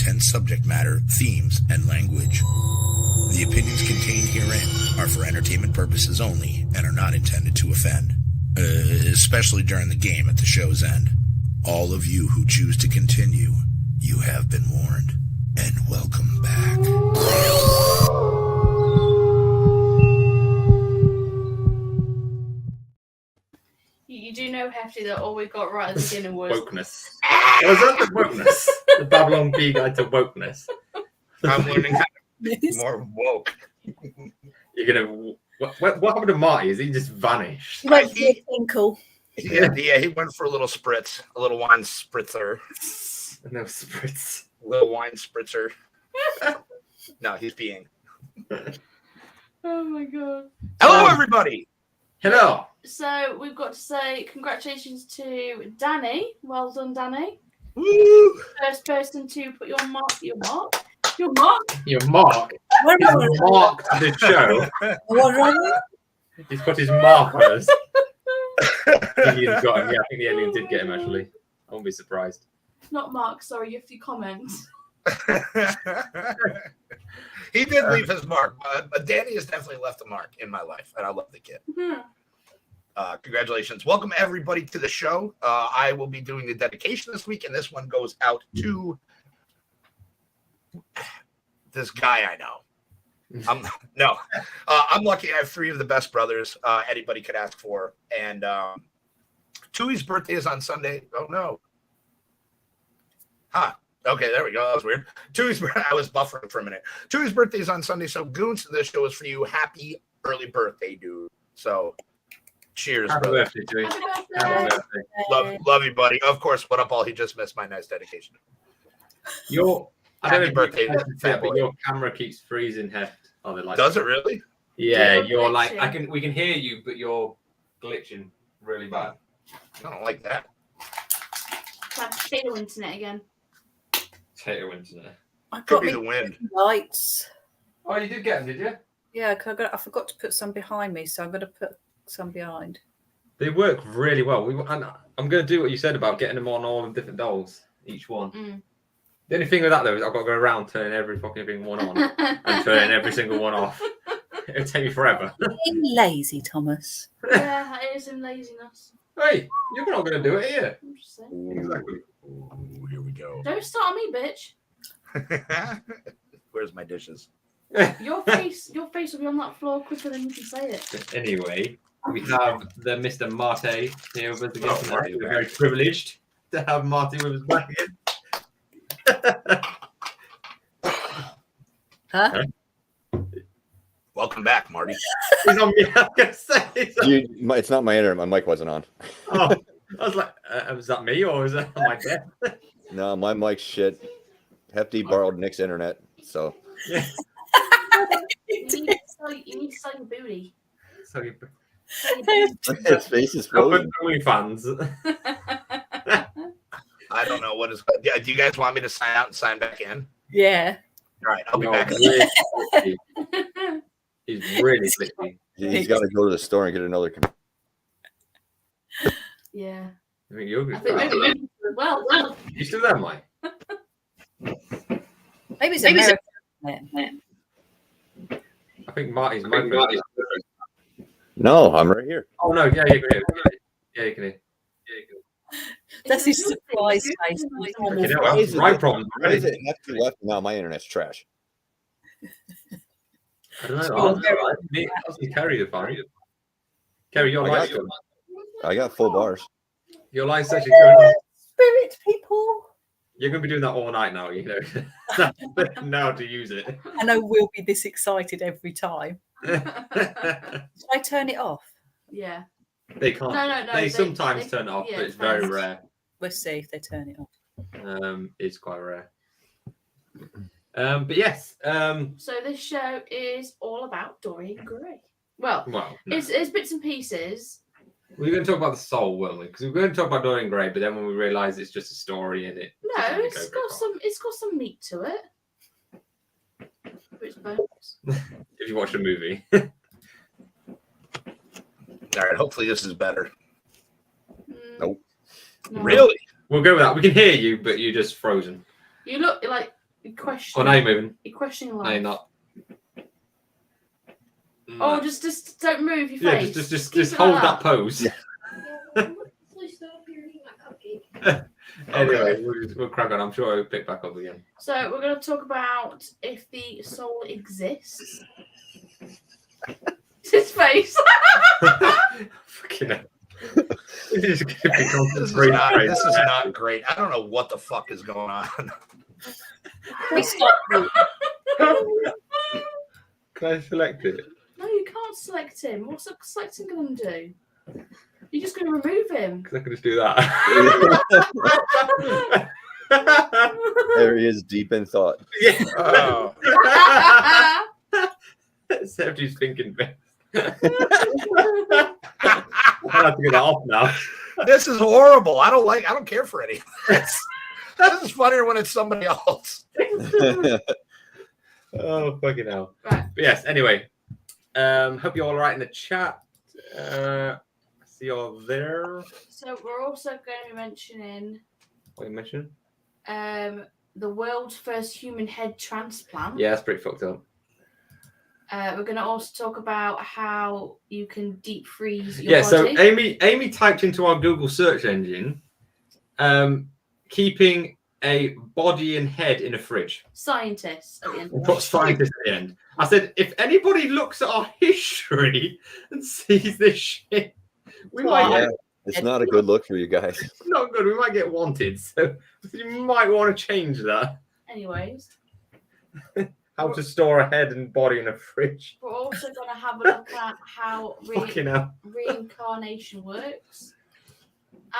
intense subject matter, themes, and language. The opinions contained herein are for entertainment purposes only and are not intended to offend, especially during the game at the show's end. All of you who choose to continue, you have been warned, and welcome back. You do know, Hefty, that all we got right at the beginning was... wokeness. Was that the wokeness? The Babylon Bee Guide to Wokeness. I'm learning how to be more woke. You're going to... What happened to Marty? Is he just vanished? He went for a tinkle. Yeah, he went for a little spritz, a little wine spritzer. No spritz. Little wine spritzer. No, he's peeing. Oh, my God. Hello, everybody. Hello. So we've got to say congratulations to Danny. Well done, Danny. Woo! First person to put your mark. Your mark to the show. He's put his mark on us. I think he's got him. Yeah, I think the alien did get him, actually. I won't be surprised. Not Mark, sorry, you have to comment. He did leave his mark, but Danny has definitely left a mark in my life, and I love the kid. Mm-hmm. Congratulations. Welcome, everybody, to the show. I will be doing the dedication this week, and this one goes out to this guy I know. I'm lucky I have three of the best brothers anybody could ask for, and Tui's birthday is on Sunday. Oh, no. Huh. Okay, there we go. That was weird. I was buffering for a minute. Tui's birthday is on Sunday, so Goons, this show is for you. Happy early birthday, dude. So, cheers, Happy brother. birthday, Tui. Happy birthday. Happy birthday. Love you, buddy. Of course, what up, all? He just missed my nice dedication. Happy birthday, fat boy. but your camera keeps freezing, Heft. Oh, they like Does it really? Yeah, You're you're like glitching. we can hear you, but you're glitching really bad. I don't like that. Bad potato internet again. Potato internet. I Could got be me the wind. lights. Oh, you did get them, did you? Yeah, 'cause I forgot to put some behind me, so I'm going to put some behind. They work really well. And I'm going to do what you said about getting them on all the different dolls, each one. Mm. The only thing with that, though, is I've got to go around turning every fucking thing one on and turning every single one off. It'll take me forever. Being lazy, Thomas. Yeah, it is in laziness. Hey, you're not going to do it here. I'm just saying. Exactly. Ooh, here we go. Don't start on me, bitch. Where's my dishes? Your face will be on that floor quicker than you can say it. Anyway, we have the Mr. Marty here with us again. Oh, Marty, We're very privileged to have Marty with us back again. Huh? Welcome back, Marty. He's on me. I was going to say. It's not my internet. My mic wasn't on. Oh, I was like, was that me or was that my death? No, my mic's shit. Hefty borrowed Nick's internet, so. Yeah. You need to sell your booty. So you Sell your booty. His face is frozen. fans. I don't know what is. Do you guys want me to sign out and sign back in? Yeah. All right, I'll be No, back. really, he's really glitchy. He's got to go to the store and get another. Yeah. I think you're I good. think maybe well. You still there, Mike? Maybe it's American. I think Marty's microphone. No, I'm right here. Oh no, yeah, you can hear. Yeah, you can hear. That's his surprise face. Okay, now that's right problem. Why is it Hefty left and now my internet's trash? I don't know. I'll see Kerry the fine. Kerry, your line's good. I got full bars. Your line's actually good. Spirit people. You're going to be doing that all night now, you know. Now to use it. And I will be this excited every time. Should I turn it off? Yeah. They can't. No. They sometimes turn it off, yeah, but it's very depends. rare. We'll see if they turn it off. It's quite rare. But yes. So this show is all about Dorian Grey. Well, No. it's bits and pieces. We were going to talk about the soul, weren't we? Because we were going to talk about Dorian Gray, but then when we realised it's just a story in it. No, it's got some meat to it. It's bones. If you watch the movie. All right, hopefully this is better. Nope. No. Really? We'll go with that. We can hear you, but you're just frozen. You look like You're Oh, questioning. now you're moving. You're questioning life. No, you're not. Oh, just don't move your Yeah, face. just keep it hold like that pose. Anyway, we'll crack on. I'm sure it'll pick back up again. So we're going to talk about if the soul exists. His face. Fucking hell. This This is not great. I don't know what the fuck is going on. We stop. Can I select it? No, you can't select him. What's selecting going to do? You're just going to remove him. Because I can just do that. There he is, deep in thought. Yeah. Oh. Hefty's thinking best. I have to get that off now. This is horrible. I don't care for any of this. This is funnier when it's somebody else. Oh, fucking hell. Right. But yes, anyway. Hope you're all right in the chat. I see you all there. So we're also going to be mentioning What you mentioned? the world's first human head transplant. Yeah, that's pretty fucked up. We're going to also talk about how you can deep freeze your So body. Amy typed into our Google search engine, keeping a body and head in a fridge. Scientists at the end. And put scientist at the end. I said, if anybody looks at our history and sees this shit, we might Yeah, get it's not a good look for you guys. not good. We might get wanted. So you might want to change that. Anyways, How to store a head and body in a fridge. we're also going to have a look at how Fucking hell. reincarnation works.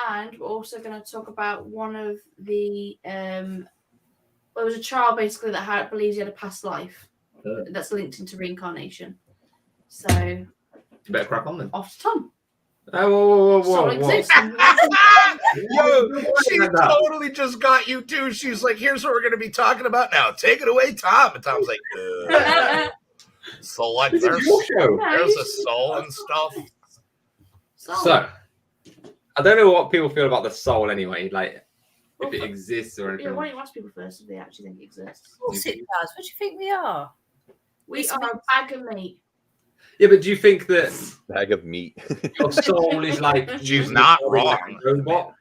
And we're also going to talk about one of the there was a child basically that believes he had a past life that's linked into reincarnation. So You better crack on then. off to Tom. Oh, whoa. Soul exists. Yo, she totally just got you too. She's like, here's what we're going to be talking about now. Take it away, Tom. And Tom's like, so like, This is your show. there's a soul and stuff. So, I don't know what people feel about the soul anyway, like if it exists or anything. Yeah, why don't you ask people first if they actually think it exists? Of course it does. What do you think we are? We It's are a bag of meat. Yeah, but do you think that Bag of meat. your soul is like She's not like wrong. a robot?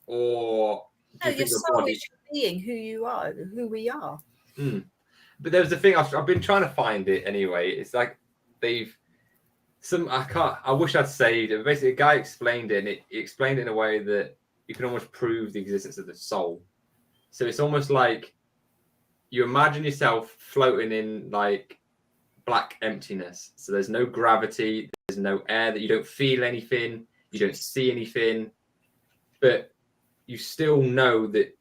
Or do No, you your think the soul body- is being who you are, who we are. But there's the thing I've been trying to find it anyway. It's like I wish I'd saved it. But basically, a guy explained it, and he explained it in a way that you can almost prove the existence of the soul. So it's almost like you imagine yourself floating in like black emptiness. So there's no gravity, there's no air, that you don't feel anything, you don't see anything, but you still know that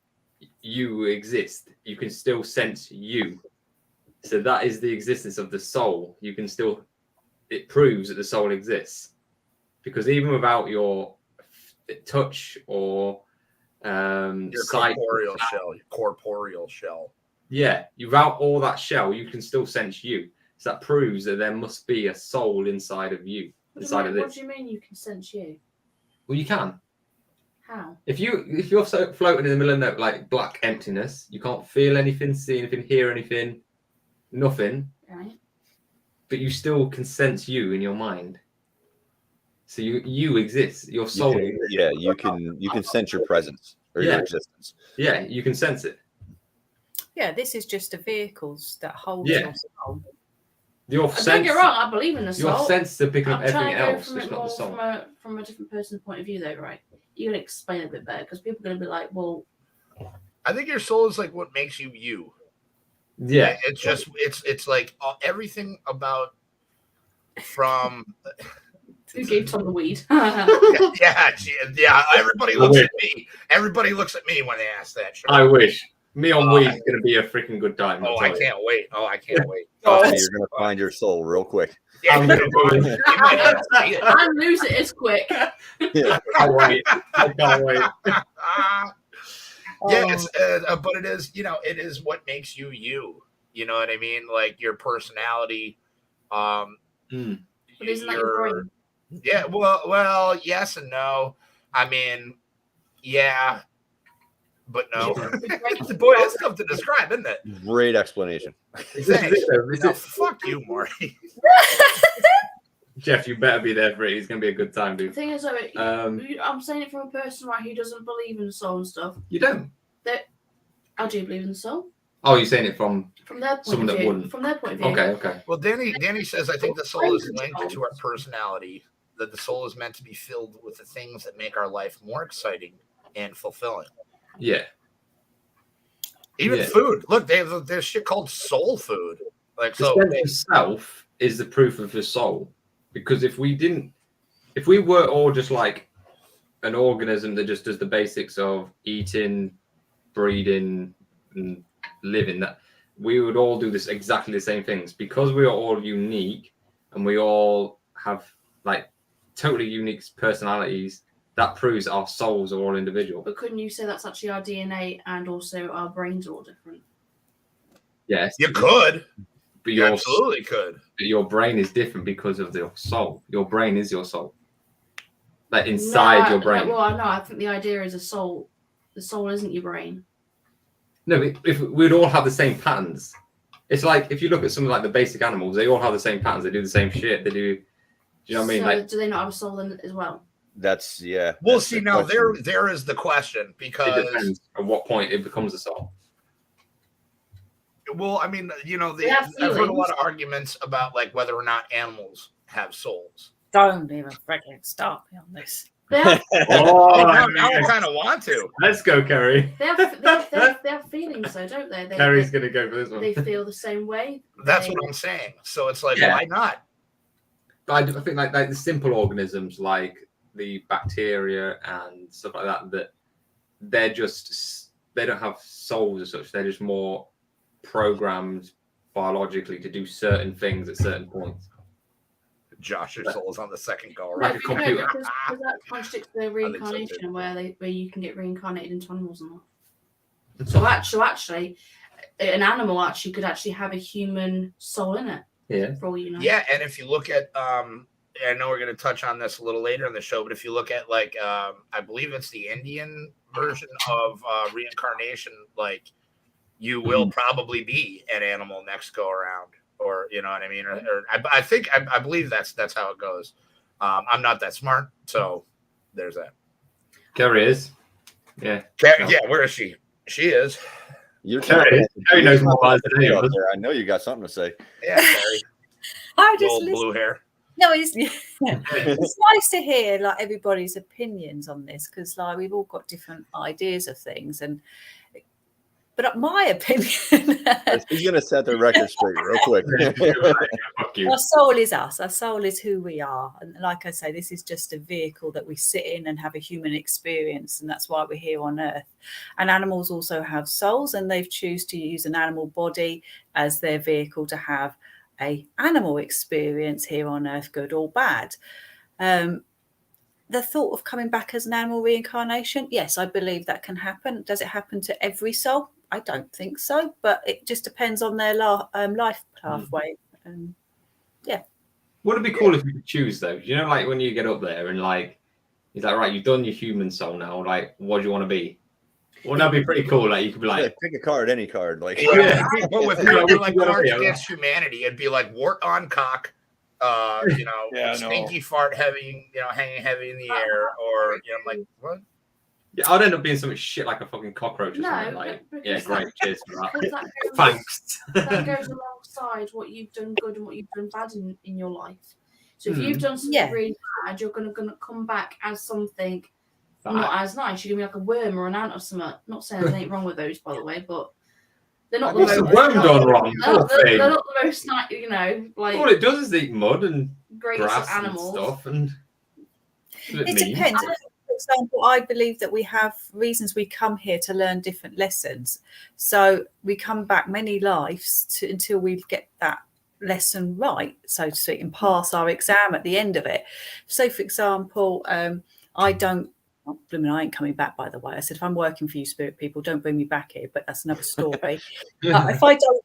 you exist. You can still sense you. So that is the existence of the soul. You can still, it proves that the soul exists, because even without your touch or Your sight, corporeal shell. yeah, without all that shell, you can still sense you. So that proves that there must be a soul inside of you, inside of What this. do you mean you can sense you? Well, you can. How? If you're so floating in the middle of no, like black emptiness, you can't feel anything, see anything, hear anything, nothing. Right. But you still can sense you in your mind. So you exist. Your soul. You can sense your presence or your existence. Yeah, you can sense it. Yeah, this is just the vehicles that hold Yeah. your soul. Your Don't sense. get wrong, I believe in the Your soul. sense of picking up I'm trying everything to go else, from just it not more the soul. from a different person's point of view, though, right? You're gonna explain it a bit better because people are gonna be like, "Well, I think your soul is like what makes you you. Yeah. It's just it's like everything about from who gave Tom the weed?" yeah. Everybody looks at me. Everybody looks at me when they ask that. Sure. I wish. Me on weed is going to be a freaking good time. Oh, I can't wait. I can't wait. Trust me, you're gonna find your soul real quick. Yeah, I'm gonna do it. you might not see it. And lose it as quick. Yeah. Can't wait. I can't wait. It's but it is, it is what makes you you. You know what I mean? Like your personality. But isn't that your brain? Yeah. Well, yes and no. I mean, yeah, but no. It'd be great. Boy, that's tough to describe, isn't it? Great explanation. Thanks. No, fuck you, Marty. Jeff, you better be there for it. It's gonna be a good time, The dude. thing is, though, I'm saying it from a person right who doesn't believe in the soul and stuff. You don't? I do believe in the soul. Oh, you're saying it from From their point someone of that view. wouldn't. From their point of view. Okay. Well, Danny says, I think the soul is linked to our personality, that the soul is meant to be filled with the things that make our life more exciting and fulfilling. Yeah. Even food. Look, there's shit called soul food. Like, The so sense of self is the proof of the soul. Because if we were all just like an organism that just does the basics of eating, breeding, and living, that we would all do this exactly the same things. Because we are all unique and we all have like totally unique personalities, that proves our souls are all individual. But couldn't you say that's actually our DNA and also our brains are all different? Yes. you could. But You absolutely could. your brain is different because of your soul. Your brain is your soul. Like inside your brain. Well, no, I think the idea is a soul. The soul isn't your brain. No, if we'd all have the same patterns. It's like if you look at some of like the basic animals, they all have the same patterns. They do the same shit. They do. Do you know what I mean? So Like do they not have a soul then as well? That's yeah. We'll that's see the now. question. There is the question it because depends at what point it becomes a soul. well, I mean, They have I've heard a lot feelings. of arguments about like whether or not animals have souls. Don't even freaking start me on this. They have, Oh, now I kind of want to. Let's go, Kerry. they have feelings, though, don't they? Kerry's gonna go for this one. They feel the same way. That's They- what I'm saying. So it's like, Yeah. why not? I think like the simple organisms like the bacteria and stuff like that, that they don't have souls as such. They're just more programmed biologically to do certain things at certain points. Josh, your soul is on the second go Like around. a computer. Because that contradicts the reincarnation, where you can get reincarnated into animals and that. So actually, an animal actually could actually have a human soul in it. Yeah. For all you know. Yeah, and if you look at, I know we're going to touch on this a little later in the show, but if you look at like, I believe it's the Indian version of reincarnation, like you will probably be an animal next go around, or you know what I mean, or I believe that's how it goes. I'm not that smart, so there's that. Kerry is. Yeah. Yeah, where is she? She is. You're Kerry knows more about it than any of us. I know you got something to say. Yeah, Carrie. I just Little listen. blue hair. No, it's nice to hear like everybody's opinions on this, because like we've all got different ideas of things, but my opinion, He's gonna set the record straight real quick. Fuck you. our soul is us. Our soul is who we are, and like I say, this is just a vehicle that we sit in and have a human experience, and that's why we're here on Earth. And animals also have souls, and they've choose to use an animal body as their vehicle to have a animal experience here on Earth, good or bad. The thought of coming back as an animal reincarnation, yes, I believe that can happen. Does it happen to every soul? I don't think so, but it just depends on their life pathway. Would it be cool if you could choose though? You know, like when you get up there and like he's like, right, you've done your human soul now. Like, what do you want to be? Wouldn't that be pretty cool? Like you could be like, Pick a card, any card. Like Yeah. But with Yeah, we like can go Cards there. Against Humanity, it'd be like wart on cock, Yeah, I know. stinky fart heavy, hanging heavy in the air, or I'm like, what? yeah, I'd end up being something shit like a fucking cockroach or No, something. Like, because yeah, great, cheers for that. Because that goes, Thanks. that goes alongside what you've done good and what you've done bad in your life. So if you've done something Yeah. really bad, you're gonna come back as something not as nice. You're gonna be like a worm or an ant or something. Not saying there ain't wrong with those, by the way, but they're not the What's the most. worm done wrong? They're not, Poor thing. they're not the most nice, like All it does is eat mud and greatest grass animals. and stuff, and it's a bit It mean. depends. For example, I believe that we have reasons we come here to learn different lessons. So we come back many lives until we get that lesson right, so to speak, and pass our exam at the end of it. So, for example, I ain't coming back, by the way. I said, if I'm working for you, spirit people, don't bring me back here, but that's another story. If I don't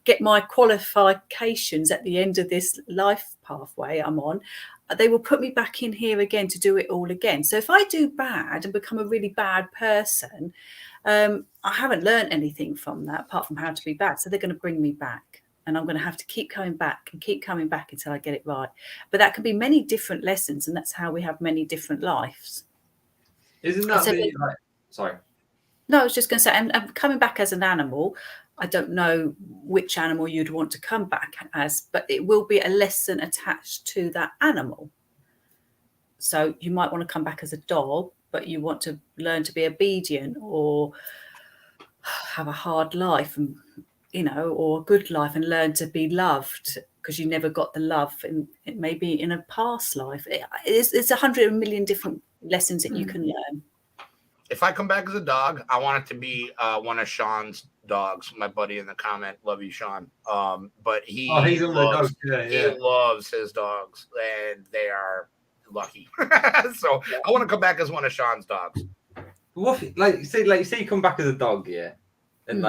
get my qualifications at the end of this life pathway I'm on, they will put me back in here again to do it all again. So if I do bad and become a really bad person, I haven't learned anything from that apart from how to be bad. So they're going to bring me back, and I'm going to have to keep coming back until I get it right. But that can be many different lessons, and that's how we have many different lives. Isn't that sorry? No, I was just going to say, and coming back as an animal, I don't know which animal you'd want to come back as, but it will be a lesson attached to that animal. So you might want to come back as a dog, but you want to learn to be obedient or have a hard life, and or a good life, and learn to be loved because you never got the love, and it may be in a past life. It's 100 million different lessons that you can learn. If I come back as a dog, I want it to be one of Sean's dogs. My buddy in the comment, love you, Sean. But he loves his dogs, and they are lucky. So I want to come back as one of Sean's dogs. What, say you come back as a dog, yeah, and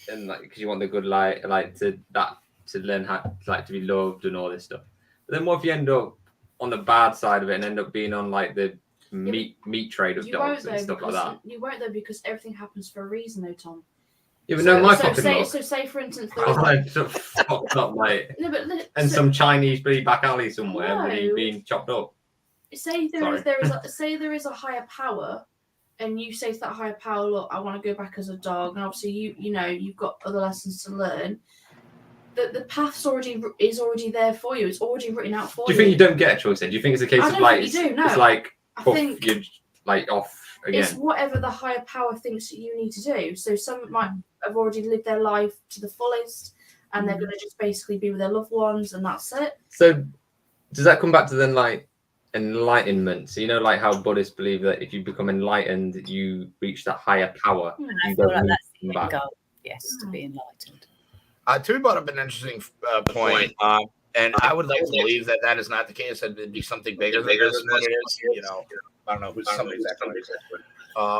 because you want the good to learn how to be loved and all this stuff. But then what if you end up on the bad side of it and end up being on the meat trade of dogs and stuff like that? You won't though, because everything happens for a reason, though, Tom. Yeah, but say for instance, fucked up, mate. No, but some Chinese back alley somewhere being chopped up. Say there is a higher power, and you say to that higher power, look, I want to go back as a dog, and obviously you've got other lessons to learn. The path's already there for you. It's already written out for you. Do you think you don't get a choice then? Do you think it's a case of like you do, no. It's like I think you're like off again? It's whatever the higher power thinks that you need to do. So some might have already lived their life to the fullest, and they're going to just basically be with their loved ones, and that's it. So does that come back to then like enlightenment? So like how Buddhists believe that if you become enlightened, you reach that higher power. I feel like that's the end goal. Yes, to be enlightened. Timmy brought up an interesting point, and I would like to believe that is not the case. That it'd be something bigger than what it is. I don't know who's somebody's expert.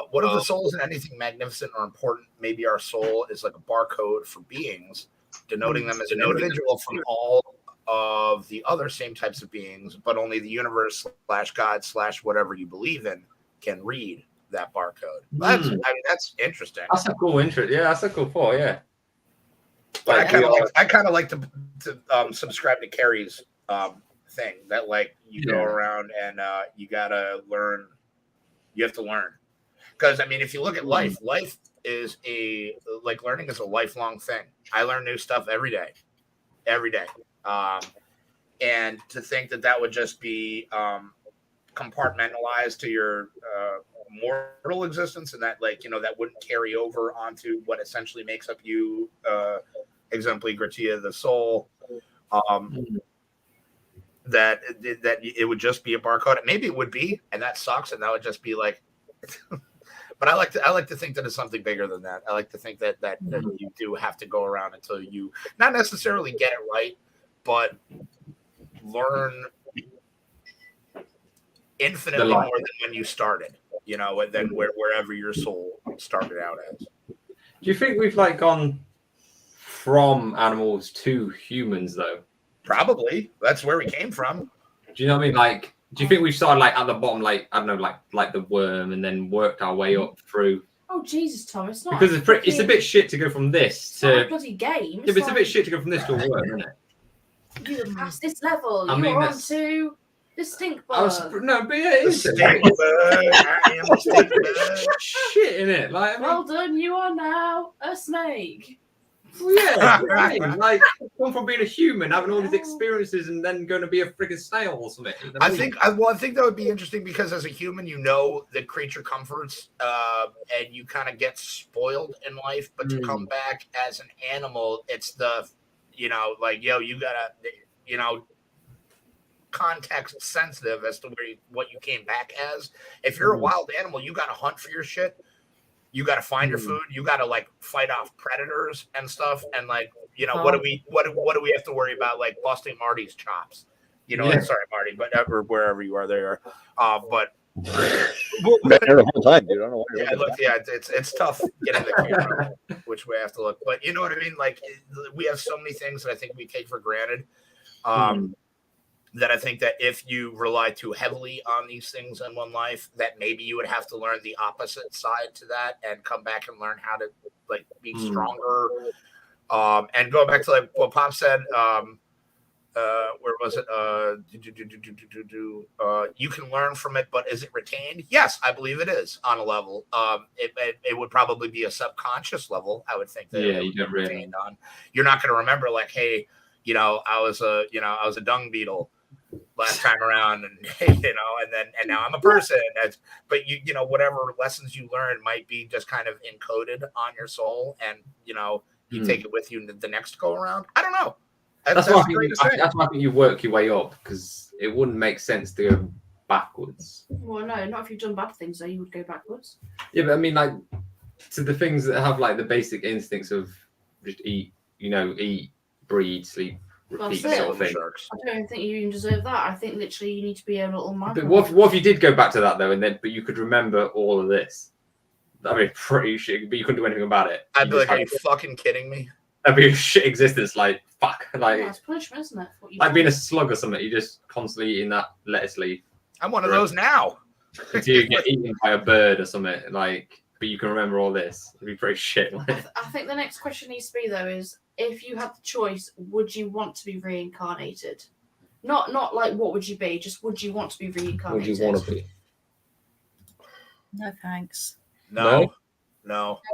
What if the soul isn't anything magnificent or important? Maybe our soul is like a barcode for beings, denoting them as an individual from all of the other same types of beings, but only the universe / God / whatever you believe in can read that barcode. That's interesting. That's a cool interest. Yeah, that's a cool thought. Yeah. But I kind of like to subscribe to Kerry's thing that you go around and you gotta learn. You have to learn, because if you look at life is learning is a lifelong thing. I learn new stuff every day, and to think that would just be compartmentalized to your mortal existence, and that that wouldn't carry over onto what essentially makes up you, exempli gratia, the soul, that it would just be a barcode. Maybe it would be, and that sucks, and that would just be like but I like to think that it's something bigger than that. I like to think that you do have to go around until you not necessarily get it right, but learn infinitely more than when you started, and then wherever your soul started out as. Do you think we've gone from animals to humans though? Probably. That's where we came from. Do you know what I mean? Do you think we started at the bottom, I don't know, like the worm, and then worked our way up through? Oh Jesus, Tom! It's not because it's a bit shit to go from this to a bloody game. Yeah, but it's a bit shit to go from this to a worm, isn't it? You're past this level. You're on to the stink bug. No, but yeah, it is. The stink bug. I am the stink bug. Shit in it. Well done. You are now a snake. Well, yeah, right. Going from being a human, having all these experiences, and then going to be a freaking snail or something. I think that would be interesting, because as a human, the creature comforts, and you kind of get spoiled in life. But to come back as an animal, it's the, you gotta, context sensitive as to what you came back as. If you're a wild animal, you gotta hunt for your shit. You got to find your food. You got to fight off predators and stuff. And what do we have to worry about? Busting Marty's chops, sorry, Marty, but wherever you are there. But Been there the whole time, dude. I don't know why you're looking at it's tough getting the camera which way I have to look, but you know what I mean. Like we have so many things that I think we take for granted. That I think that if you rely too heavily on these things in one life, that maybe you would have to learn the opposite side to that and come back and learn how to like be stronger. And going back to like what Pop said, where was it? You can learn from it, but is it retained? Yes, I believe it is on a level. It would probably be a subconscious level. I would think that you don't really. On. You're not going to remember like, hey, I was a dung beetle last time around, and and now I'm a person. But whatever lessons you learn might be just kind of encoded on your soul, and you take it with you the next go around. I don't know. That's why I think you work your way up, because it wouldn't make sense to go backwards. Well, no, not if you've done bad things, though. You would go backwards. Yeah, but I mean, like, to the things that have like the basic instincts of just eat, breed, sleep, repeat sort of thing. I don't think you even deserve that. I think literally you need to be a little man. But what if you did go back to that though, but you could remember all of this? That'd be pretty shit. But you couldn't do anything about it. I'd be like, "Are you fucking kidding me?" That'd be a shit existence. Like fuck. Like it's punishment, isn't it? Like being a slug or something. You're just constantly eating that lettuce leaf. I'm one of those now. Until you get eaten by a bird or something. Like, but you can remember all this. It'd be pretty shit. I think the next question needs to be though is, if you had the choice, would you want to be reincarnated? Not like what would you be, just would you want to be reincarnated? Would you want to be? No thanks. No.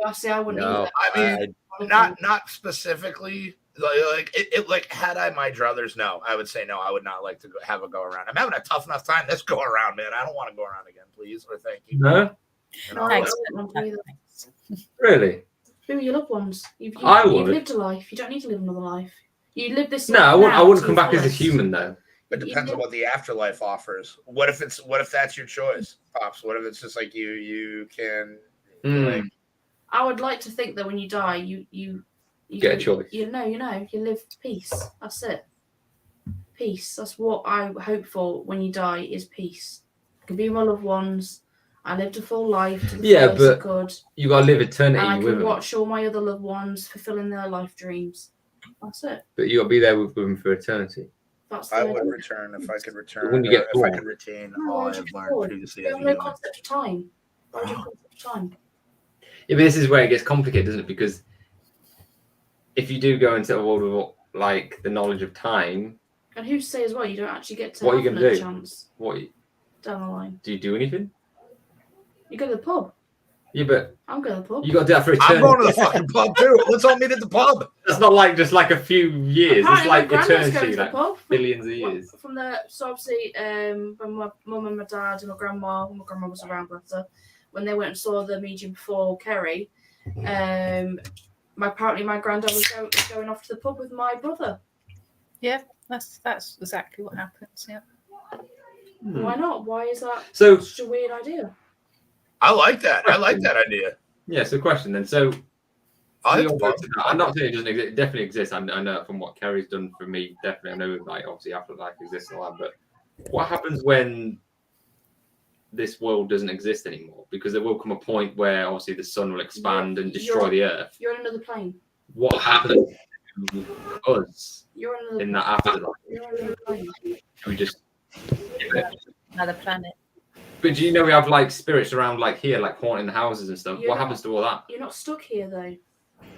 I see. I wouldn't. No, either. I mean, not specifically. Like had I my druthers, no, I would say no. I would not like to have a go around. I'm having a tough enough time. Let's go around, man. I don't want to go around again, please, or thank you. No. Thanks. Really? Who are your loved ones? You've would. lived a life. You don't need to live another life. You live this. No, I wouldn't come back as a human though. It depends on what the afterlife offers. What if that's your choice, Pops? What if it's just like you can like? I would like to think that when you die, you get a choice. You live peace. That's it. Peace. That's what I hope for when you die, is peace. I can be with my loved ones. I lived a full life. But you gotta live eternity. And I with can them. watch all my other loved ones fulfilling their life dreams. That's it. But you gotta be there with them for eternity. I would return if I could return. When you get if I could retain all I've learned previously. You have no concept of time. Yeah, but this is where it gets complicated, doesn't it? Because if you do go into a world with like the knowledge of time, and who's to say as well you don't actually get to what have are you gonna do? Chance down the line. Do you do anything? You go to the pub. Yeah, but I'm going to the pub. You got to do that for eternity. I'm going to the fucking pub too. Let's all meet at the pub. It's not like just like a few years. Apparently it's like my granddad's eternity, going to like the pub. billions of years. So obviously, when my mum and my dad and my grandma, when my grandma was around, when they went and saw the medium before Kerry, apparently my granddad was going off to the pub with my brother. Yeah, that's exactly what happens. Yeah. Why not? Why is that such a weird idea? I like that. I like that idea. Yeah. So, question then. So, I'm not saying it doesn't exist. It definitely exists. I know from what Kerry's done for me. Definitely, I know like obviously afterlife exists and all that. But what happens when this world doesn't exist anymore? Because there will come a point where obviously the sun will expand and destroy the earth. You're on another plane. What happens to us in that afterlife? You're on another plane. We just another planet. But do you know we have like spirits around like here, like haunting the houses and stuff? What happens to all that? You're not stuck here though.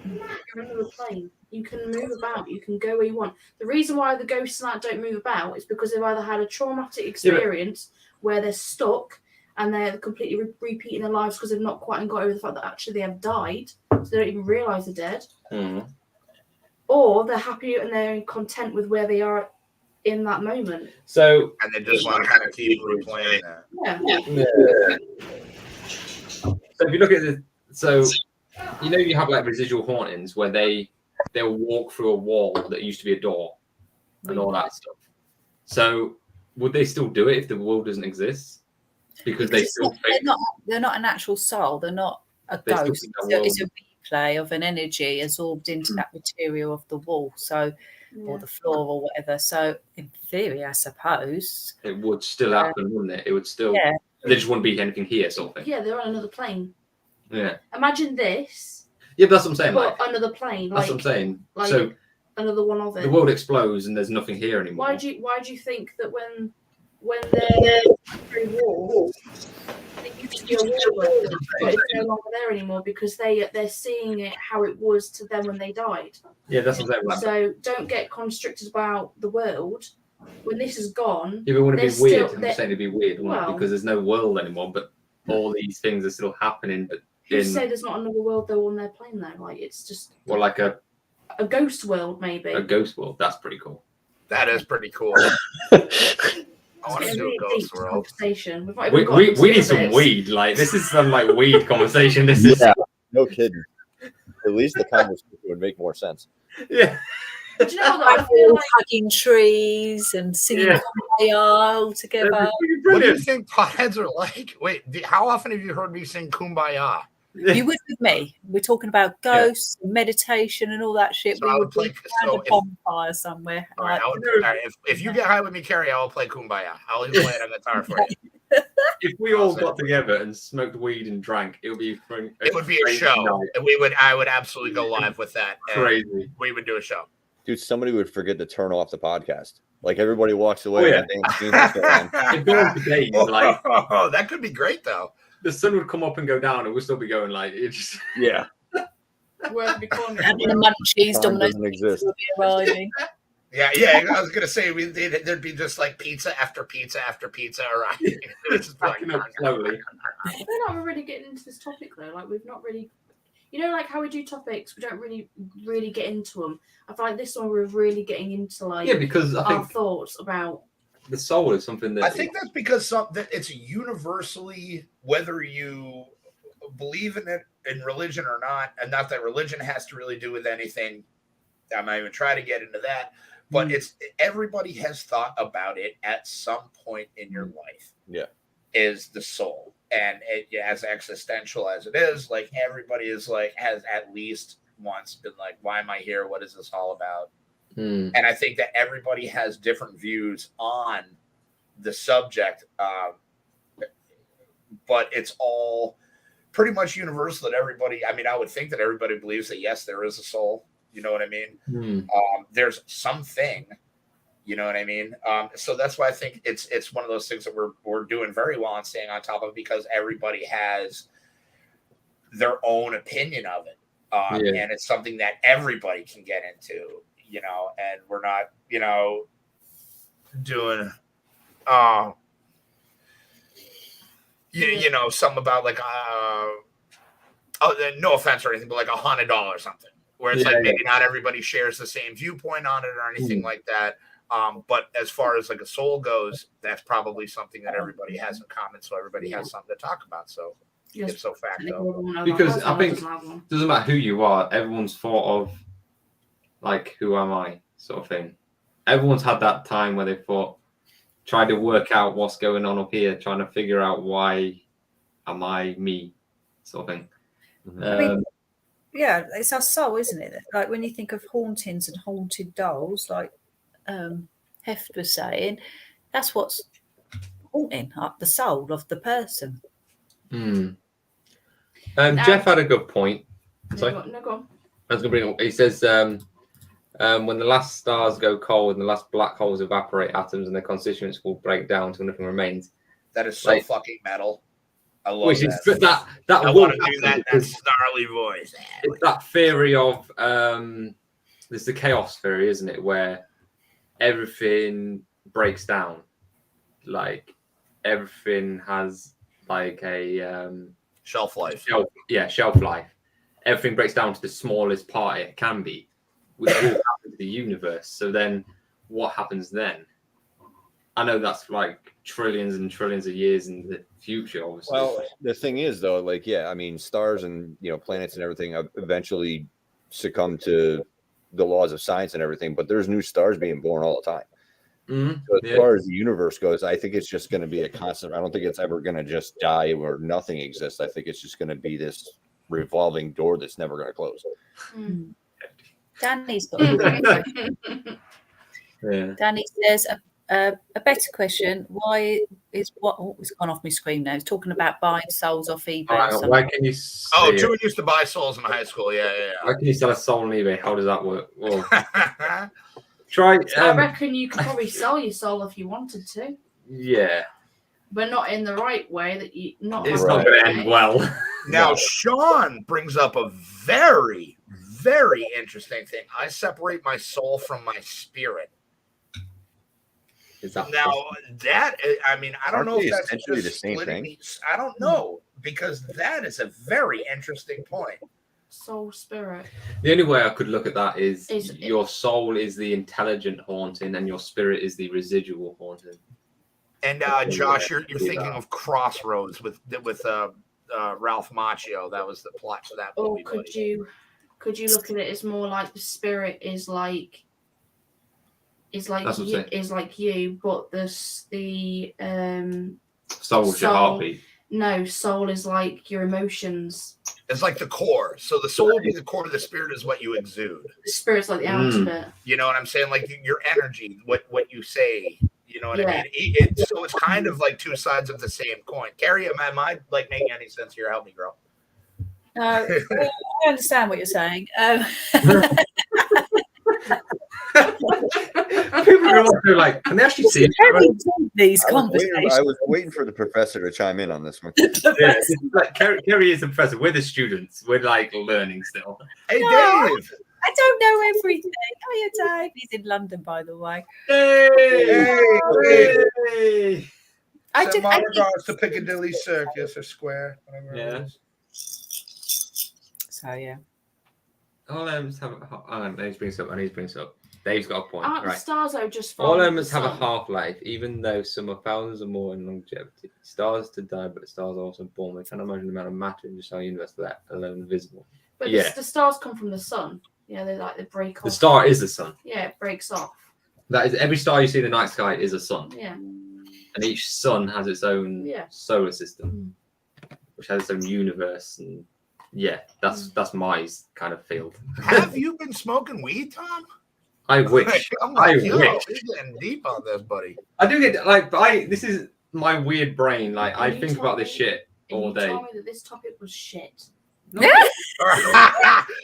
You're on another plane. You can move about. You can go where you want. The reason why the ghosts and that don't move about is because they've either had a traumatic experience where they're stuck and they're completely repeating their lives because they've not quite got over the fact that actually they have died, so they don't even realise they're dead. Mm. Or they're happy and they're content with where they are in that moment. So and they just want to kind of keep replaying that. Yeah. So if you look at you have like residual hauntings where they'll walk through a wall that used to be a door and all that stuff. So would they still do it if the world doesn't exist? Because they're not an actual soul. They're not a ghost. It's a replay of an energy absorbed into that material of the wall. So. Or the floor or whatever. So in theory, I suppose it would still happen, wouldn't it? It would still. Yeah, There just wouldn't be anything here, sort of thing. Yeah, they're on another plane. Yeah. Imagine this. Yeah, but that's what I'm saying. But Like, another plane. that's what I'm saying. Like So another one of it. the world explodes and there's nothing here anymore. Why do you think that when they're through war, it used to be a war, but it's no longer there anymore because they're seeing it how it was to them when they died. Yeah, that's what I'm saying. So don't get constricted about the world. When this is gone, Yeah, but would it there's be weird? still- I'm just saying it'd be weird, wouldn't it? Well- Because there's no world anymore, but all these things are still happening. But who say there's not another world though on their plane though? Like it's just well, like a ghost world maybe. ghost world. That's pretty cool. That is pretty cool. I want to It's do a really ghost deep world. conversation. We've not even got We into need the some bits. weed. Like this is some like weed conversation. This is Yeah, no kidding. At least the conversation would make more sense. yeah. Do you know what? Like I feel all like hugging trees and singing Yeah. Kumbaya all together. What do you Brilliant. think potheads are like? Wait, how often have you heard me sing Kumbaya? You would with me. We're talking about ghosts, meditation, and all that shit. So we I would would play. be around a bonfire somewhere. All right, Like, if you get high with me, Kerry, I will play Kumbaya. I'll even play it on guitar for you. If we all got together and smoked weed and drank, it would be fun. It would be a crazy show. night. And I would absolutely go live with that. and Crazy. We would do a show. Dude, somebody would forget to turn off the podcast. Like everybody walks away. Oh, yeah. and things still on. It'd go on for days. Like Oh, that could be great though. the sun would come up and go down, and we'll still be going. Like it just. Yeah. word be calling it. having the munchies, Time Domino's doesn't pizza exist. will be arriving. Yeah. I was gonna say there'd be just like pizza after pizza after pizza arriving. It's just like, Backing up slowly. I feel like we're really getting into this topic though. Like we've not really, like how we do topics, we don't really get into them. I feel like this one we're really getting into like Yeah, because I our think thoughts about. the soul is something that I think that's because that it's universally, whether you believe in it in religion or not, and not that religion has to really do with anything. I'm not even trying to get into that, but it's everybody has thought about it at some point in your life. Yeah. Is the soul, and as existential as it is, like everybody is like has at least once been like, why am I here? What is this all about? And I think that everybody has different views on the subject, but it's all pretty much universal that everybody, I mean, I would think that everybody believes that, yes, there is a soul. You know what I mean? There's something, you know what I mean? So that's why I think it's one of those things that we're doing very well on staying on top of, because everybody has their own opinion of it. And it's something that everybody can get into, and we're not, doing, something about like, no offense or anything, but like a haunted doll or something, where it's maybe not everybody shares the same viewpoint on it or anything like that. But as far as like a soul goes, that's probably something that everybody has in common. So everybody has something to talk about. So Yes, ipso facto. because I think it doesn't matter who you are, everyone's thought of like, who am I sort of thing. Everyone's had that time where they tried to work out what's going on up here, trying to figure out why am I me sort of thing. I mean, yeah, it's our soul, isn't it? Like when you think of hauntings and haunted dolls, like Heft was saying, that's what's haunting, like the soul of the person. Jeff had a good point. Sorry. No, go on. I was going to bring up. He says, when the last stars go cold and the last black holes evaporate, atoms and their constituents will break down until nothing remains. That is so fucking metal. I love Which that. is that I will want to do happen that because snarly voice. it's that theory of there's the chaos theory, isn't it, where everything breaks down, like everything has like a Shelf life. shelf life. Everything breaks down to the smallest part it can be, which will happen to the universe. So then what happens then? I know that's like trillions and trillions of years in the future, obviously. Well, the thing is, though, like, yeah, I mean, stars and, planets and everything eventually succumb to the laws of science and everything, but there's new stars being born all the time. So as far as the universe goes, I think it's just going to be a constant. I don't think it's ever going to just die or nothing exists. I think it's just going to be this revolving door that's never going to close. Danny's got a good question. Yeah. Danny says, A better question: why is what? Oh, it's gone off my screen now. It's talking about buying souls off eBay. All or right, something. why can you? June used to buy souls in high school. Yeah. Why can you sell a soul on eBay? How does that work? Well, try. I reckon you could probably sell your soul if you wanted to. Yeah, but not in the right way. That you not. It's like not going to end well. Now, Sean brings up a very, very interesting thing. I separate my soul from my spirit. Is that now that I mean, I don't know if that's essentially the same thing. I don't know, because that is a very interesting point. Soul spirit. The only way I could look at that is your soul is the intelligent haunting, and your spirit is the residual haunting. And Josh, you're thinking of Crossroads with Ralph Macchio. That was the plot for that movie. Or could you look at it as more like the spirit is like you, but the soul is your heartbeat. No, soul is like your emotions. It's like the core. So the soul would be the core. The spirit is what you exude. The spirit's like the outer bit. You know what I'm saying? Like your energy, what you say. You know what I mean? So it's kind of like two sides of the same coin. Kerry, am I like making any sense here? Help me, girl. I understand what you're saying. People are also like, can they actually see these conversations? I was waiting for the professor to chime in on this one. Yeah, like, Kerry is the professor. We're the students. We're like learning still. Hey, Dave. I don't know everything. Hiya, Dave. He's in London, by the way. Hey. Send my regards to Piccadilly Circus or Square, whatever it is. So yeah. All elements have I need to bring this up. Dave's got a point. Aren't right. stars though just all elements have a half-life, even though some are thousands or more in longevity. Stars to die, but the stars are also born. We can't imagine the amount of matter in the universe, let alone visible. But the stars come from the sun. Yeah, they break off. The star is the sun. Yeah, it breaks off. That is every star you see in the night sky is a sun. Yeah. And each sun has its own solar system, which has its own universe. And that's my kind of field. Have you been smoking weed, Tom? I wish. I'm like, wish. You're getting deep on this, buddy. I do get this is my weird brain. Like I think about this shit all day. You told me that this topic was shit. No.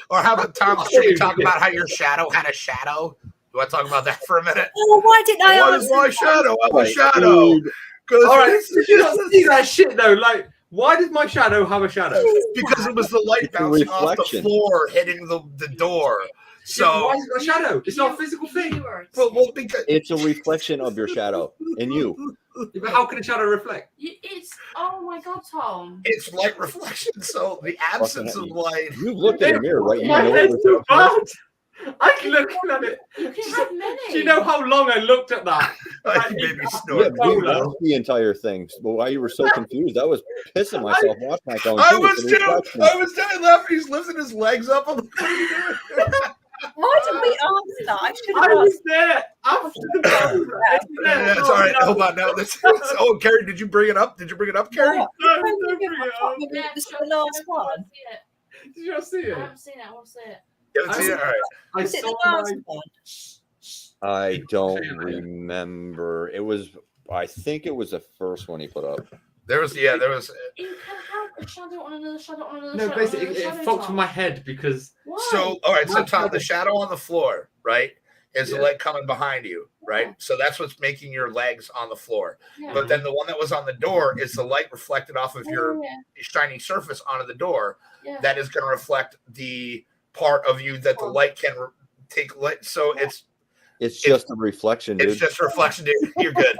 Or how about Tom? Should we talk about how your shadow had a shadow? Do you want to talk about that for a minute? Oh, why didn't I? What is my shadow? I'm a shadow. All right, you don't see that shit though. Like, why does my shadow have a shadow? Because it was the light bouncing off the floor, hitting the door. So why is it a shadow? It's not a physical thing. Well, because it's a reflection of your shadow in you. But how can a shadow reflect? It's oh my god, Tom. It's light reflection. So the absence of light. You looked in the mirror, right? My head's so bad. I looked at it. You can have many. Do you know how long I looked at that? Like, made me snort. Yeah, we watched the entire thing. But why you were so confused, I was pissing myself watching that going. I was telling Lefty he's lifting his legs up on the. Why did we ask that? I should have I asked. was there after the Yeah, it's all right. Hold on. Now, oh, Kerry, did you bring it up? Did you bring it up, Kerry? No, this is the last one. Did you not see it? I haven't seen it. I want to see it. You haven't seen it? All right. Was it the last one? I don't remember. It was. I think it was the first one he put up. There was. You can have a shadow on another shadow on another shadow. No, basically, it fucked with my head because. Why? So, all right. So, Tom, the shadow on the floor, right, is the leg coming behind you, right? So that's what's making your legs on the floor. Yeah. But then the one that was on the door is the light reflected off of your shiny surface onto the door. Yeah. That is going to reflect the part of you that the light can take. Light. So it's just a reflection, dude. It's just a reflection, dude. You're good.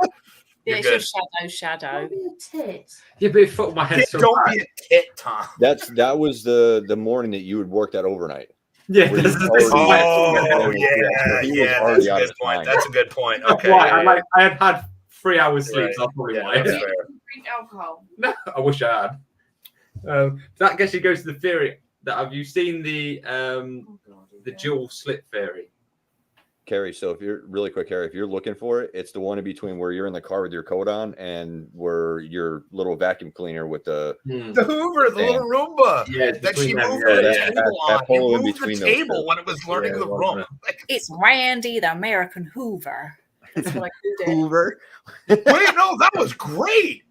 Yeah, You're it's good. your shadow. Don't be a tit. Yeah, but it fucked my head so Don't bad. be a tit, Tom. That was the morning that you had worked that overnight. Yeah, Where this you is already- yeah. That's a good point. That's a good point. Okay. Why? I had 3 hours sleep. Right. So that's probably Yeah, why. that's fair. Drink alcohol. No, I wish I had. That actually goes to the theory that have you seen the dual slit theory? Kerry, so if you're really quick, Kerry, if you're looking for it, it's the one in between where you're in the car with your coat on and where your little vacuum cleaner with the The Hoover, the little Roomba. Yeah, That she between them, moved yeah, the yeah. table That on. hole You in moved between the those table two. when it was learning Yeah, the it was, room. It's Randy, the American Hoover. That's what I called it. Hoover. Wait, no, that was great.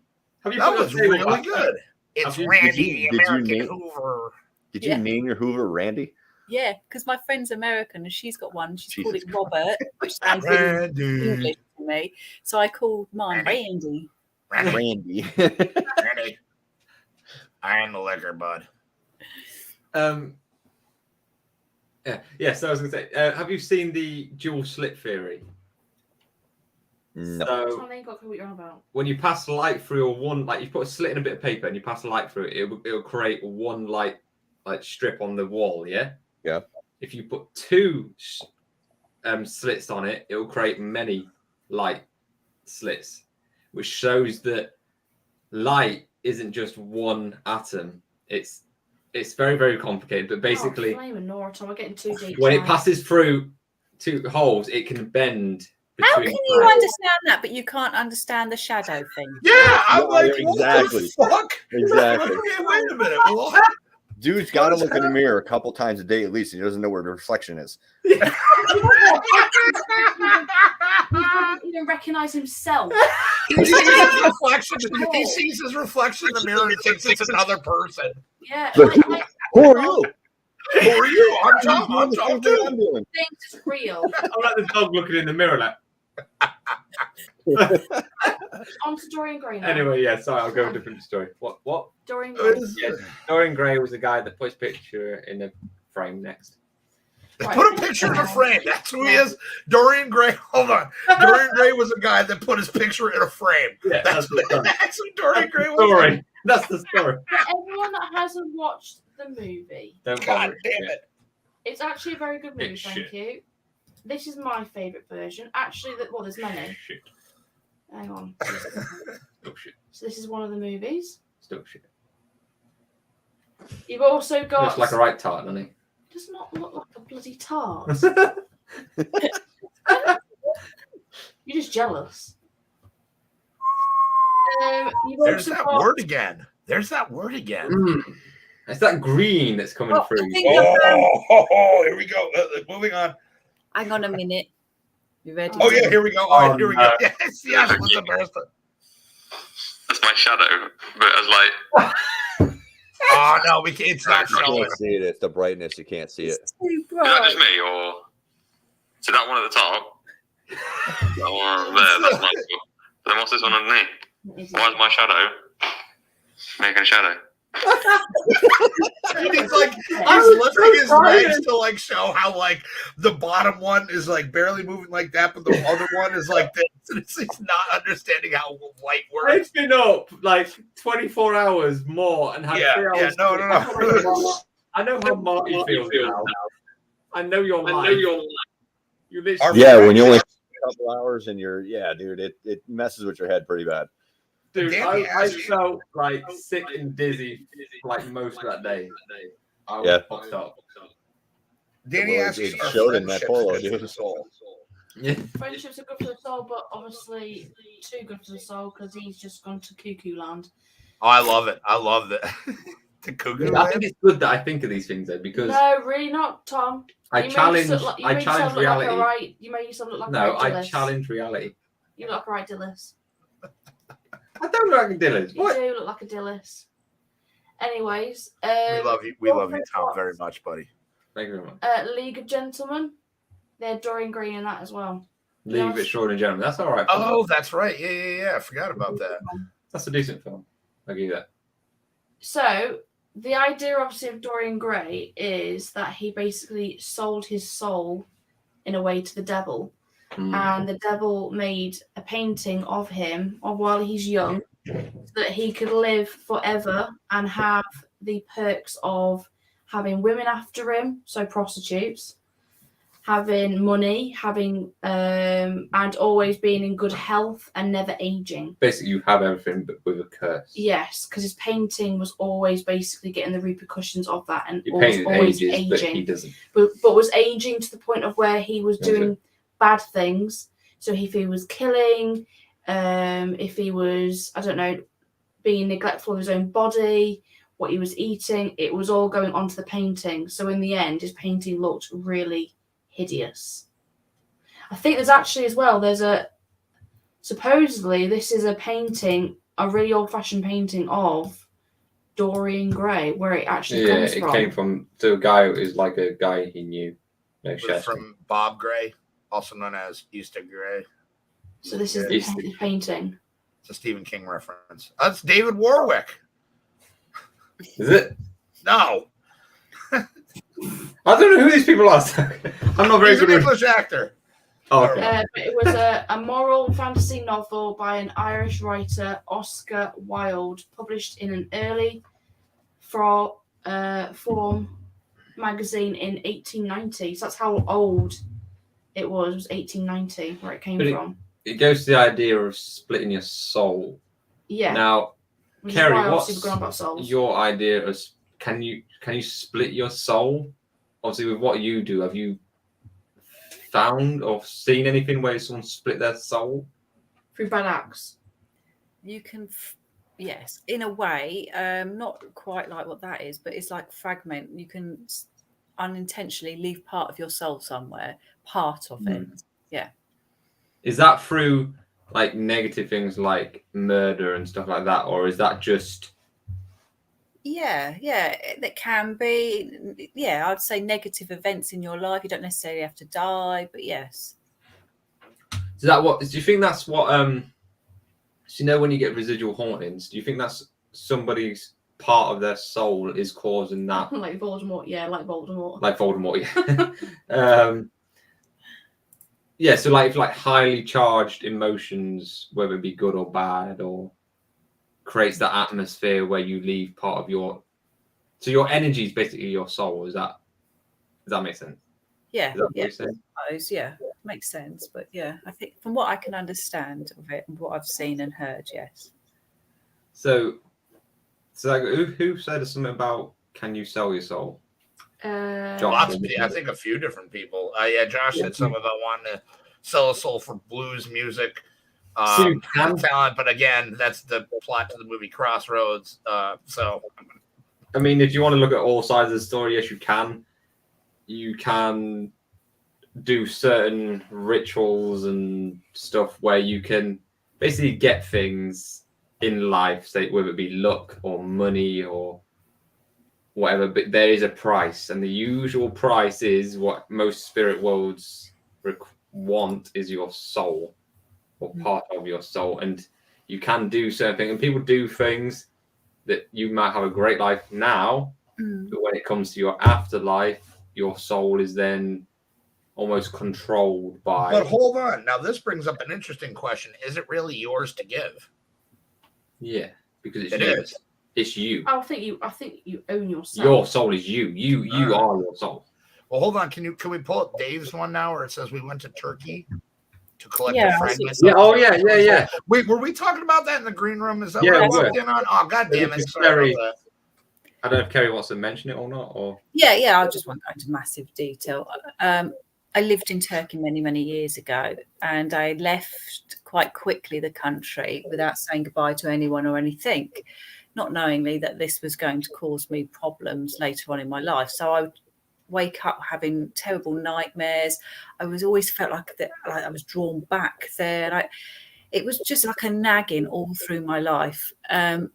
Have you That put a was table really back? good. It's Have you- Randy, did the you American name- Hoover. Did you name your Hoover Randy? Yeah, because my friend's American and she's got one. She's called Jesus it Robert, which sounds really Randy. English to me. So I called mine Randy. Randy. Randy. Randy. I am the liquor bud. Yeah. So I was going to say, have you seen the dual slit theory? No. So I ain't got a clue what you're on about. when you pass light through like you put a slit in a bit of paper and you pass light through it, it'll create one light strip on the wall. Yeah. Yeah. If you put two slits on it, it will create many light slits, which shows that light isn't just one atom. It's very, very complicated, but basically, Flaming Nora, Tom, we're getting too deep. when it tonight. passes through two holes, it can bend. How can between you light. understand that, but you can't understand the shadow thing? Yeah, I'm like, exactly. what the fuck? Exactly. Wait a minute. What? Dude's got to look in the mirror a couple times a day at least. He doesn't know where the reflection is. He doesn't even recognize himself. He sees his reflection. He sees his reflection in the mirror and thinks it's another person. Yeah, But who are you? Who are you? I'm Tom. I'm Tom I'm too. doing. thinks it's real. I'm like the dog looking in the mirror. Like, On to Dorian Grey now. anyway, yeah. Sorry, I'll go a different story. What? Dorian Grey. Yeah, Dorian Gray was the guy that puts picture in the frame next. Right. Put a picture in a frame. That's who he is. Dorian Gray. Hold on. Dorian Gray was a guy that put his picture in a frame. Yeah, That's the story. who Dorian Gray was. Story. That's the story. For everyone that hasn't watched the movie, Don't God bother. damn it. it's actually a very good movie, It's thank shit. you. This is my favourite version. Actually, there's many. Shit. Hang on. Still shit. So this is one of the movies. Still shit. You've also got... Looks like a right tart, doesn't he? Does not look like a bloody tart. You're just jealous. You've There's also that got... word again. There's that word again. It's that green that's coming Oh, through. I think I found- Here we go. Moving on. Hang on a minute. You ready? Oh, yeah, here we go. All right, Oh, here we no. go. Yes, yes. What's embarrassing? That's my shadow, but as like, Oh, no, we can't. It's not You showing. can't see it. It's the brightness. You can't see it. It's too is that bright. just me, or so that one at the top? That one there, that's my. Then what's this one underneath? Why is my shadow making a shadow? It's like he's lifting his legs to like show how like the bottom one is like barely moving like that, but the other one is like this. And he's not understanding how light works. I've been up like 24 hours more and had 3 hours. Yeah, no. I know how Marty feels now. I know your life. You literally, Yeah, when you only have a couple hours and you're, dude, it messes with your head pretty bad. dude, Danny I asked you- felt like sick and dizzy like most of that day. I was Yeah. fucked up. Danny Well, asks, it "Are showed in that friendships polo, good for dude. the soul?" Yeah. Friendships are good for the soul, but obviously too good for the soul because he's just gone to cuckoo land. Oh, I love it. I love that. The cuckoo. I think it's good that I think of these things though, because No, really not, Tom. I You made challenge yourself look- you I made challenge yourself look like a reality. right- You made yourself look like a No, right I Dillis. challenge reality. You look like a right Dillis. I don't look like a Dylan. You What? do look like a Dillis. Anyways, We love you. We love you, Tom, very much, buddy. Thank you very much. League of Gentlemen. They're Dorian Grey in that as well. Leave it short and gentlemen. That's all right. Oh, that's right. Yeah. I forgot about that. That's a decent film. I'll give you that. So the idea, obviously, of Dorian Gray is that he basically sold his soul in a way to the devil, and the devil made a painting of him while he's young, so that he could live forever and have the perks of having women after him, so prostitutes, having money, having and always being in good health and never aging. Basically, you have everything but with a curse. Yes, because his painting was always basically getting the repercussions of that and Your was painting always ages, but he aging. doesn't. But was aging to the point of where he was Okay. doing bad things. So if he was killing, if he was, I don't know, being neglectful of his own body, what he was eating, it was all going onto the painting. So in the end, his painting looked really hideous. I think there's actually as well. Supposedly this is a painting, a really old-fashioned painting of Dorian Grey, where it actually comes from. Yeah, it came from to a guy who is like a guy he knew. No, from Bob Gray, also known as Easter Gray. So this is the painting. It's a Stephen King reference. That's David Warwick. Is it? No. I don't know who these people are. I'm not very He's good. an English actor. Oh, okay. It was a moral fantasy novel by an Irish writer, Oscar Wilde, published in an early form magazine in 1890. So that's how old it was. It was 1890 where it came from. It goes to the idea of splitting your soul. Yeah. Now, Kerry, what's about your idea of can you split your soul? Obviously, with what you do, have you found or seen anything where someone split their soul through bad acts? You can, yes, in a way, not quite like what that is, but it's like fragment. You can unintentionally leave part of your soul somewhere, part of it. Yeah. Is that through like negative things like murder and stuff like that, or is that just? Yeah, it can be. Yeah, I'd say negative events in your life. You don't necessarily have to die, but yes. Is that what? Do you think that's what? So when you get residual hauntings, do you think that's somebody's part of their soul is causing that? Like Voldemort, yeah, like Voldemort. Like Voldemort, yeah. Yeah, so like highly charged emotions, whether it be good or bad, or creates that atmosphere where you leave part of your. So your energy is basically your soul. Does that make sense? Yeah, I suppose, yeah, makes sense. But yeah, I think from what I can understand of it and what I've seen and heard, yes. So who said something about can you sell your soul? Lots of people, I think a few different people. Yeah, Josh said something about wanting to sell a soul for blues music, talent. But again, that's the plot to the movie Crossroads. So, I mean, if you want to look at all sides of the story, yes, you can. You can do certain rituals and stuff where you can basically get things in life, say whether it be luck or money or whatever, but there is a price, and the usual price is what most spirit worlds want is your soul or part of your soul. And you can do certain things, and people do things that you might have a great life now, but when it comes to your afterlife, your soul is then almost controlled by. But hold on, now this brings up an interesting question: is it really yours to give? Yeah, because it is. It's you. I think you own yourself. Your soul is you. You are your soul. Well, hold on. Can we pull up Dave's one now, where it says we went to Turkey to collect the fragments? Yeah. Oh yeah. Wait, were we talking about that in the green room? Is that what I walked in on? Oh, God damn it! Sorry about that. I don't know if Kerry wants to mention it or not. Or yeah. I just won't go into massive detail. I lived in Turkey many, many years ago, and I left quite quickly the country without saying goodbye to anyone or anything, not knowingly that this was going to cause me problems later on in my life. So I would wake up having terrible nightmares. I was always felt like I was drawn back there. It was just like a nagging all through my life. And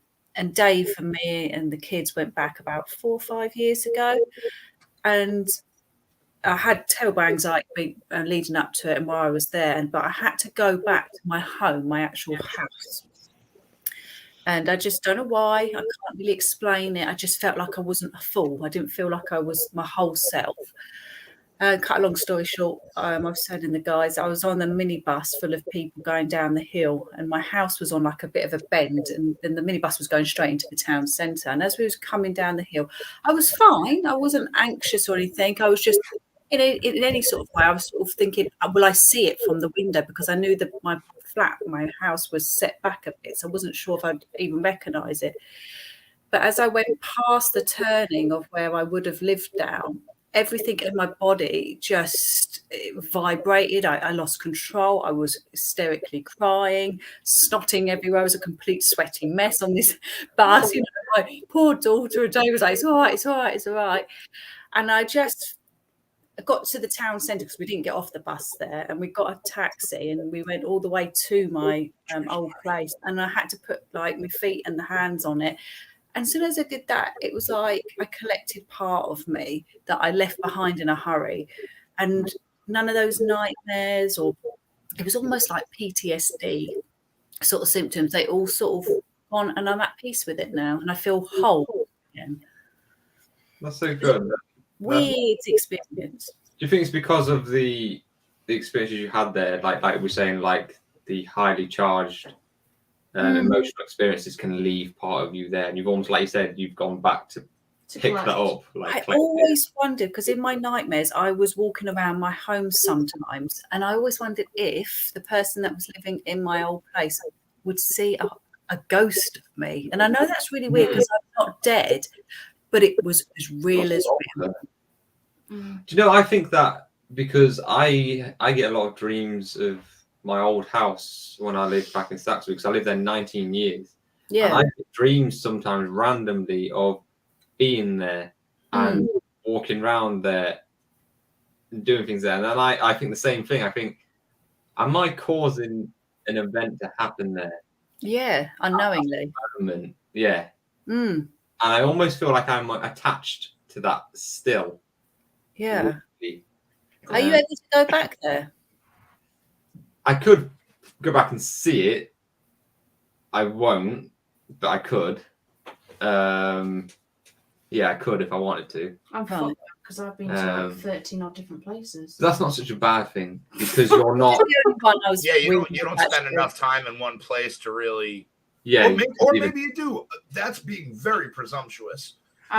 Dave and me and the kids went back about 4 or 5 years ago, and I had terrible anxiety leading up to it and while I was there, but I had to go back to my home, my actual house. And I just don't know why. I can't really explain it. I just felt like I wasn't a fool. I didn't feel like I was my whole self. Cut a long story short, I was telling the guys, I was on a minibus full of people going down the hill, and my house was on like a bit of a bend, and the minibus was going straight into the town centre. And as we was coming down the hill, I was fine. I wasn't anxious or anything. I was just, in any sort of way, I was sort of thinking, will I see it from the window? Because I knew that my house was set back a bit, so I wasn't sure if I'd even recognise it. But as I went past the turning of where I would have lived down, everything in my body just vibrated. I lost control. I was hysterically crying, snotting everywhere. I was a complete sweating mess on this bus. My poor daughter, and Dave was like, it's all right. And I just got to the town centre because we didn't get off the bus there, and we got a taxi and we went all the way to my old place, and I had to put like my feet and the hands on it. And as soon as I did that, it was like I collected part of me that I left behind in a hurry, and none of those nightmares, or it was almost like PTSD sort of symptoms. They all sort of gone, and I'm at peace with it now, and I feel whole again. That's so good. Weird experience. Do you think it's because of the experiences you had there, like we're saying, like the highly charged emotional experiences can leave part of you there, and you've almost, like you said, you've gone back to pick that up. Like, I always wondered, because in my nightmares, I was walking around my home sometimes, and I always wondered if the person that was living in my old place would see a ghost of me. And I know that's really weird because I'm not dead, but it was as real as real. Do you know, I think that because I get a lot of dreams of my old house when I lived back in Saxby, because I lived there 19 years. Yeah. And I get dreams sometimes randomly of being there and walking around there and doing things there. And then I think the same thing. I think, am I causing an event to happen there? Yeah, unknowingly. Yeah. And I almost feel like I'm attached to that still. Yeah. Are you able to go back there? I could go back and see it. I won't, but I could. Yeah, I could if I wanted to. I'm fucked because I've been to like 13 odd different places. That's not such a bad thing because you're not. Yeah, you don't spend enough time in one place to really. Yeah, or maybe you do. That's being very presumptuous.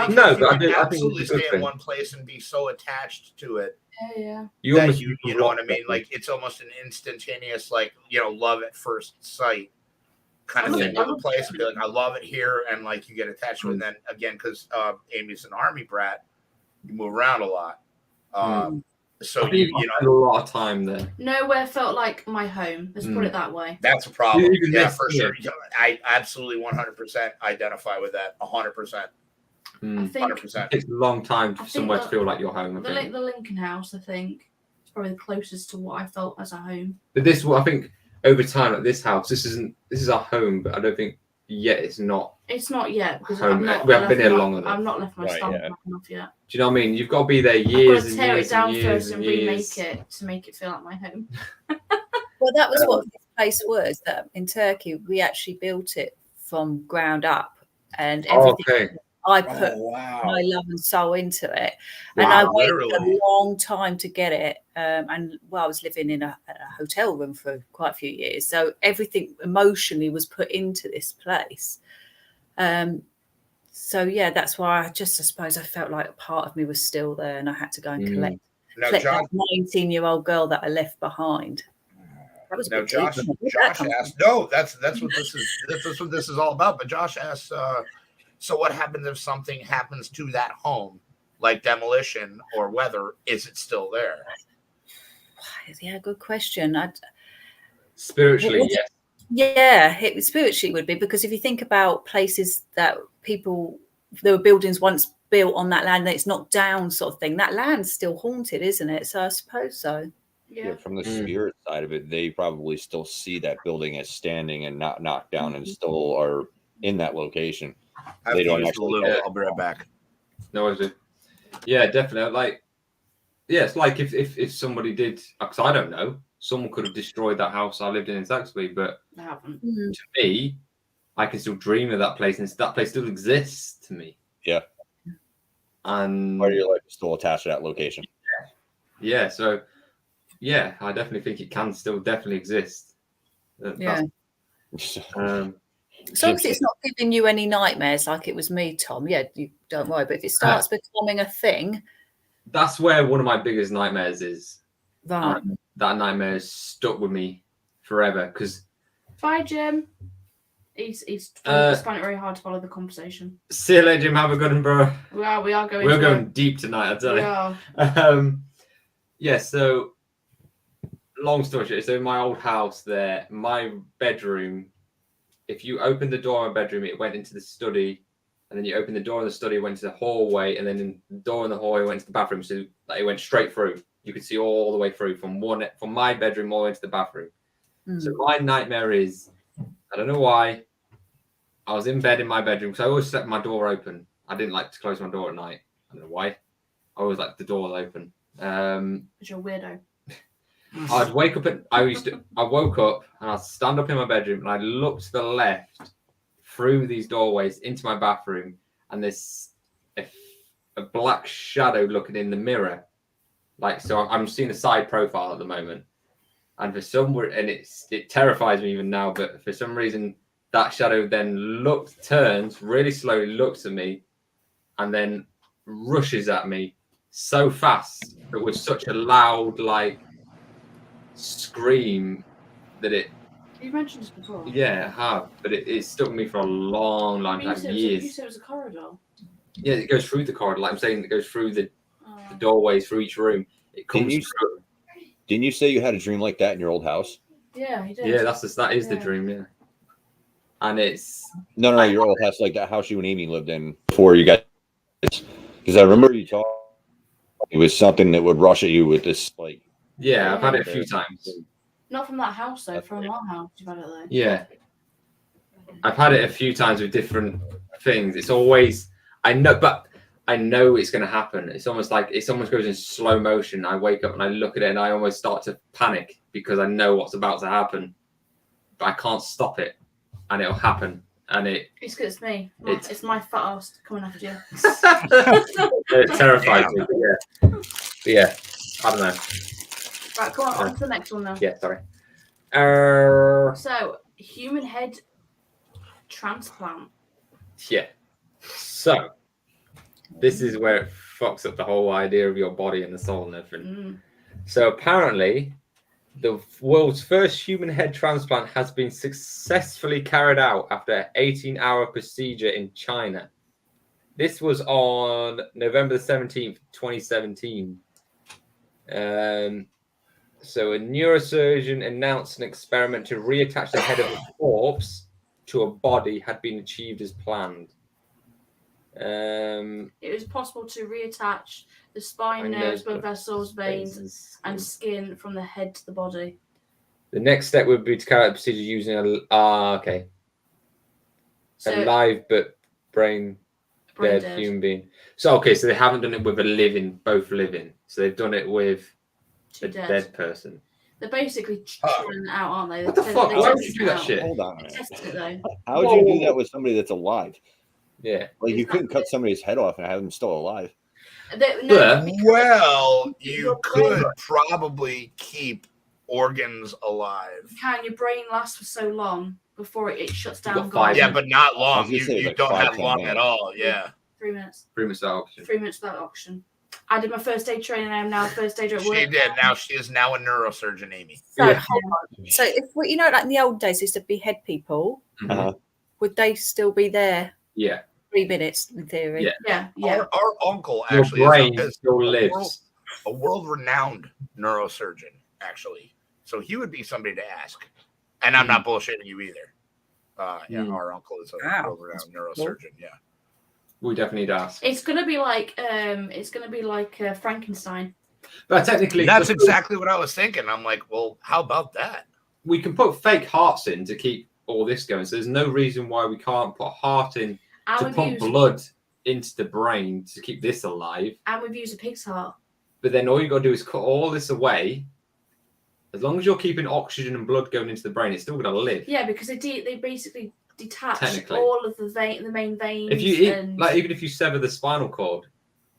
No, but I do. Absolutely stay in one place and be so attached to it. Yeah. You know what I mean? Like it's almost an instantaneous, like, you know, love at first sight kind of thing with a place. And be like, I love it here, and like you get attached to it. And then again, because Amy's an army brat, you move around a lot. So you know, a lot of time there. Nowhere felt like my home. Let's put it that way. That's a problem. Yeah, for sure. I absolutely 100% identify with that. 100%. I think 100%. It's a long time for somewhere to feel like your home. The Lincoln House, I think, is probably the closest to what I felt as a home. But this, I think, over time at this house, this is our home, but I don't think yet it's not. It's not yet because we haven't been here long enough. I've not left my stamp enough yet. Do you know what I mean? You've got to be there years I've got to tear it down first and years. remake it to make it feel like my home. Well, that was what this place was. That in Turkey, we actually built it from ground up, and everything. I put my love and soul into it, and I waited a long time to get it. And I was living in a hotel room for quite a few years, so everything emotionally was put into this place. So yeah, that's why I suppose I felt like a part of me was still there, and I had to go and collect that 19-year-old girl that I left behind. That was Josh asked. No, that's what this is. That's what this is all about. But Josh asked. So what happens if something happens to that home, like demolition or weather? Is it still there? Yeah, good question. Spiritually, yes. Yeah, it spiritually would be, because if you think about places that there were buildings once built on that land that it's knocked down sort of thing, that land's still haunted, isn't it? So I suppose so. Yeah, from the spirit side of it, they probably still see that building as standing and not knocked down and still are in that location. They don't actually. I'll be right back. No, is it? Yeah, definitely. Like, yeah, it's like if somebody did, because I don't know, someone could have destroyed that house I lived in Saxby, but to me, I can still dream of that place, and that place still exists to me. Yeah. And part of your life is still attached to that location. Yeah. So, yeah, I definitely think it can still definitely exist. So obviously it's not giving you any nightmares like it was me, Tom. Yeah, you don't worry. But if it starts becoming a thing, that's where one of my biggest nightmares is. Right. That nightmare has stuck with me forever. Because bye, Jim. He's finding it very hard to follow the conversation. See you later, Jim. Have a good one, bro. We are going. We're going deep tonight, I tell you. Yeah. Yeah. So, long story short. So in my old house, there, my bedroom. If you opened the door of my bedroom, it went into the study, and then you open the door in the study, went to the hallway, and then the door in the hallway went to the bathroom. So like, it went straight through. You could see all the way through from my bedroom all the way to the bathroom. So my nightmare is, I don't know why, I was in bed in my bedroom because I always left my door open. I didn't like to close my door at night. I don't know why. I always like the door open. Because you're a weirdo. I'd wake up I woke up and I'd stand up in my bedroom and I'd look to the left through these doorways into my bathroom, and there's a black shadow looking in the mirror. Like, so I'm seeing a side profile at the moment. And for some reason, and it terrifies me even now, but for some reason, that shadow then turns really slowly, looks at me, and then rushes at me so fast, but with such a loud, like, scream that it. You mentioned this before. Yeah, I have, but it stuck with me for a long time, years. You said it was a corridor. Yeah, it goes through the corridor. Like I'm saying, it goes through the doorways through each room. It comes through. Didn't you say you had a dream like that in your old house? Yeah, he did. Yeah, that is the dream. Yeah, and it's no, your old house, like that house you and Amy lived in before you got. Because I remember you talking. It was something that would rush at you with this, like. Yeah, I've had it a few times. Not from that house though. From our house, you've had it though. Yeah, I've had it a few times with different things. It's always I know it's going to happen. It's almost like it almost goes in slow motion. I wake up and I look at it and I almost start to panic because I know what's about to happen, but I can't stop it, and it'll happen. And it's because it's me. It's my fat ass coming after you. It terrifies me. But yeah, I don't know. Right, come on to the next one now. Yeah, sorry. So, human head transplant. Yeah. So, this is where it fucks up the whole idea of your body and the soul and everything. So, apparently, the world's first human head transplant has been successfully carried out after an 18-hour procedure in China. This was on November the 17th, 2017. So a neurosurgeon announced an experiment to reattach the head of a corpse to a body had been achieved as planned. It was possible to reattach the spine, nerves, blood vessels, veins, and skin from the head to the body. The next step would be to carry out the procedure using a live but brain dead human being. So so they haven't done it with both living. So they've done it with a dead person. They're basically chilling out, aren't they? What the fuck? Why would you do that shit? Hold on. Tested it though. How would you do that with somebody that's alive? Yeah. Like you couldn't cut somebody's head off and have them still alive. Well, you could probably keep organs alive. Can your brain last for so long before it shuts down? Yeah, but not long. You don't have long at all. Yeah. 3 minutes. 3 minutes without oxygen. 3 minutes without oxygen. I did my first aid training. I am now first aider at work. She did. Now she is now a neurosurgeon, Amy. So, so if we, like in the old days, used to behead people, would they still be there? Yeah. 3 minutes in theory. Yeah. Our uncle actually still lives. A world-renowned neurosurgeon, actually. So he would be somebody to ask. And I'm not bullshitting you either. Our uncle is a world-renowned neurosurgeon. Yeah. We definitely need to ask. It's gonna be like Frankenstein. But technically, that's exactly what I was thinking. I'm like, well, how about that? We can put fake hearts in to keep all this going. So there's no reason why we can't put a heart in to pump blood into the brain to keep this alive. And we've used a pig's heart. But then all you got to do is cut all this away. As long as you're keeping oxygen and blood going into the brain, it's still going to live. Yeah, because they basically detach all of the main veins. If you even if you sever the spinal cord,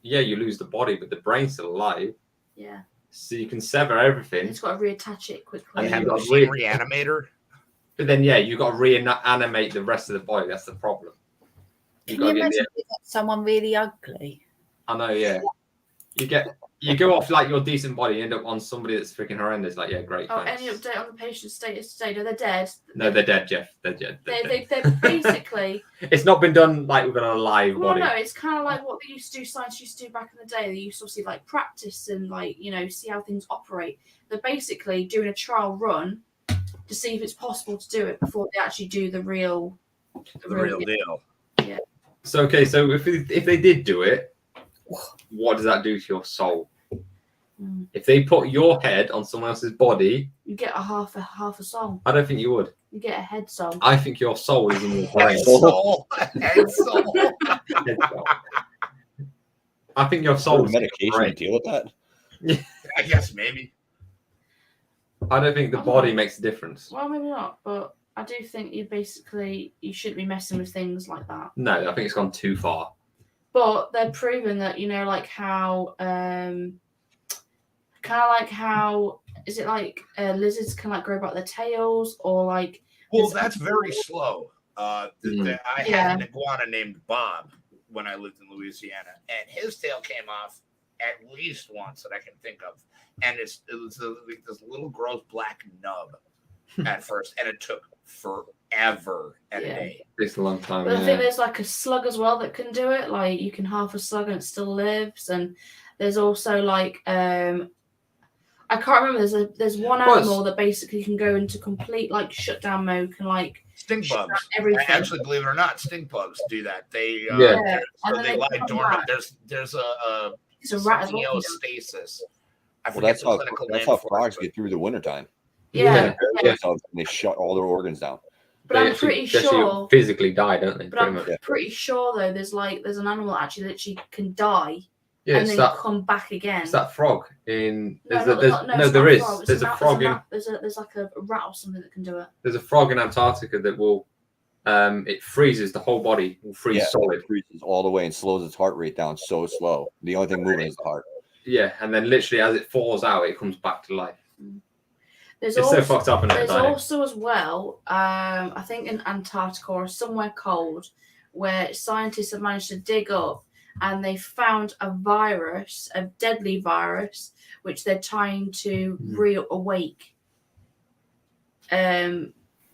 you lose the body, but the brain's still alive. Yeah. So you can sever everything. It's got to reattach it quickly. And have a reanimator. But then you got to reanimate the rest of the body. That's the problem. Can you imagine someone really ugly? I know, yeah. You go off like your decent body, end up on somebody that's freaking horrendous. Like, great. Oh, any update on the patient's status today? No, they're dead. No, they're dead, Jeff. They're dead. They're basically. It's not been done like with an alive body. No, it's kind of like what they used to do. Science used to do back in the day. They used to obviously like practice and see how things operate. They're basically doing a trial run to see if it's possible to do it before they actually do the real deal. Yeah. So if they did do it, what does that do to your soul? If they put your head on someone else's body, you get a half a soul. I don't think you would. You get a head soul. I think your soul is in your brain. Head soul. Head soul. Head soul. I think your soul is medication to deal with that. I guess maybe. I don't think the body makes a difference. Well, maybe not, but I do think you shouldn't be messing with things like that. No, I think it's gone too far. But they're proving that, like how, kind of like how, is it like lizards can like grow back their tails or like? Well, that's very slow. I had an iguana named Bob when I lived in Louisiana, and his tail came off at least once that I can think of, and it was like this little gross black nub at first, and it took forever and a day. It's a long time. But I think there's like a slug as well that can do it. Like you can half a slug and it still lives, and there's also like I can't remember. There's one animal that basically can go into complete like shutdown mode, can like stink bugs. Everything. Actually, believe it or not, stink bugs do that. They they lie dormant. There's a rat as well. Stasis. That's how frogs get through the wintertime. Yeah. They shut all their organs down. But I'm pretty sure physically die, don't they? But I'm pretty sure though, there's an animal that actually literally can die. Yeah, and then come back again. It's that frog in. There's a frog in. There's like a rat or something that can do it. There's a frog in Antarctica that will, it freezes the whole body, will freeze solid. It freezes all the way and slows its heart rate down so slow. The only thing moving is the heart. Yeah, and then literally as it falls out, it comes back to life. It's also, so fucked up in There's also as well, I think in Antarctica or somewhere cold, where scientists have managed to dig up. And they found a virus, a deadly virus, which they're trying to reawake.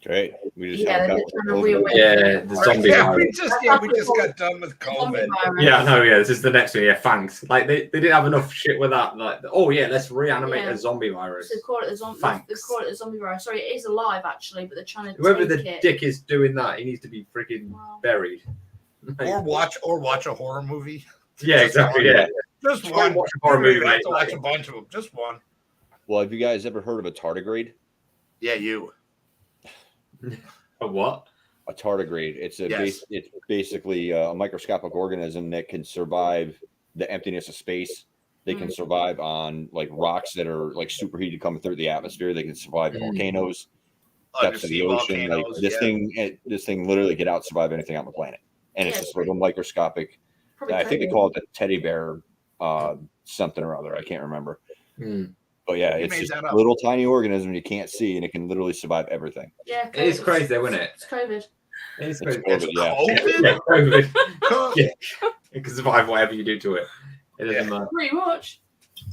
Great. We just the zombie virus. We just got done with COVID. This is the next one. Yeah, thanks. Like they didn't have enough shit with that. Like, let's reanimate a zombie virus. So they call it the zombie. They call it the zombie virus. Sorry, it is alive actually, but they're trying to. Whoever the dick is doing that, he needs to be freaking buried. Or watch a horror movie. Yeah, exactly. Yeah, just one. Watch a horror movie. You have to watch a bunch of them. Just one. Well, have you guys ever heard of a tardigrade? Yeah, you. A what? A tardigrade. It's it's basically a microscopic organism that can survive the emptiness of space. They can survive on like rocks that are like superheated coming through the atmosphere. They can survive in volcanoes, depths of the ocean. Like this thing literally can out survive anything on the planet. And it's just little microscopic. I think they call it the teddy bear something or other. I can't remember. But yeah, it's just a little tiny organism you can't see, and it can literally survive everything. Yeah, it is crazy, though, isn't it? It's COVID. It is crazy. COVID. Yeah, it can survive whatever you do to it. It doesn't matter. Pretty much.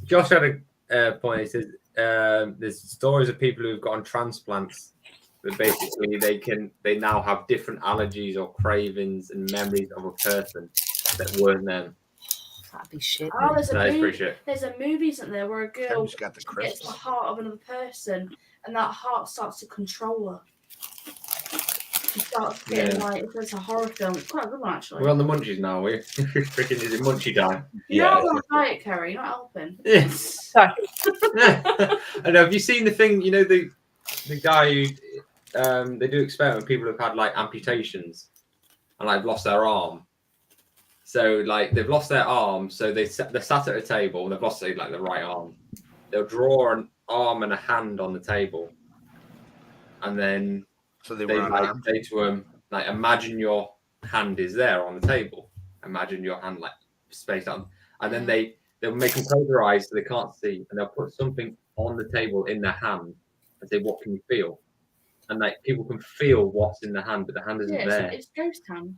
Josh had a point. He says there's stories of people who've gotten transplants. But basically, they now have different allergies or cravings and memories of a person that weren't them. That'd be shit. Oh, there's a movie, isn't there, where a girl gets the heart of another person, and that heart starts to control her. She starts getting it's a horror film. It's quite a good one, actually. We're on the munchies now, are we? Freaking, is it munchie time? You're not on a diet, Kerry. You're not helping. Yes. I know. Have you seen the thing? You know the guy who. They do experiment when people have had like amputations and like lost their arm. So like they've lost their arm, so they're sat at a table and they've lost like the right arm. They'll draw an arm and a hand on the table, and then they say to them like, imagine your hand is there on the table. Imagine your hand like spaced out, and then they'll make them close their eyes so they can't see, and they'll put something on the table in their hand and say, "What can you feel?" And like people can feel what's in the hand, but the hand isn't there. It's ghost hand.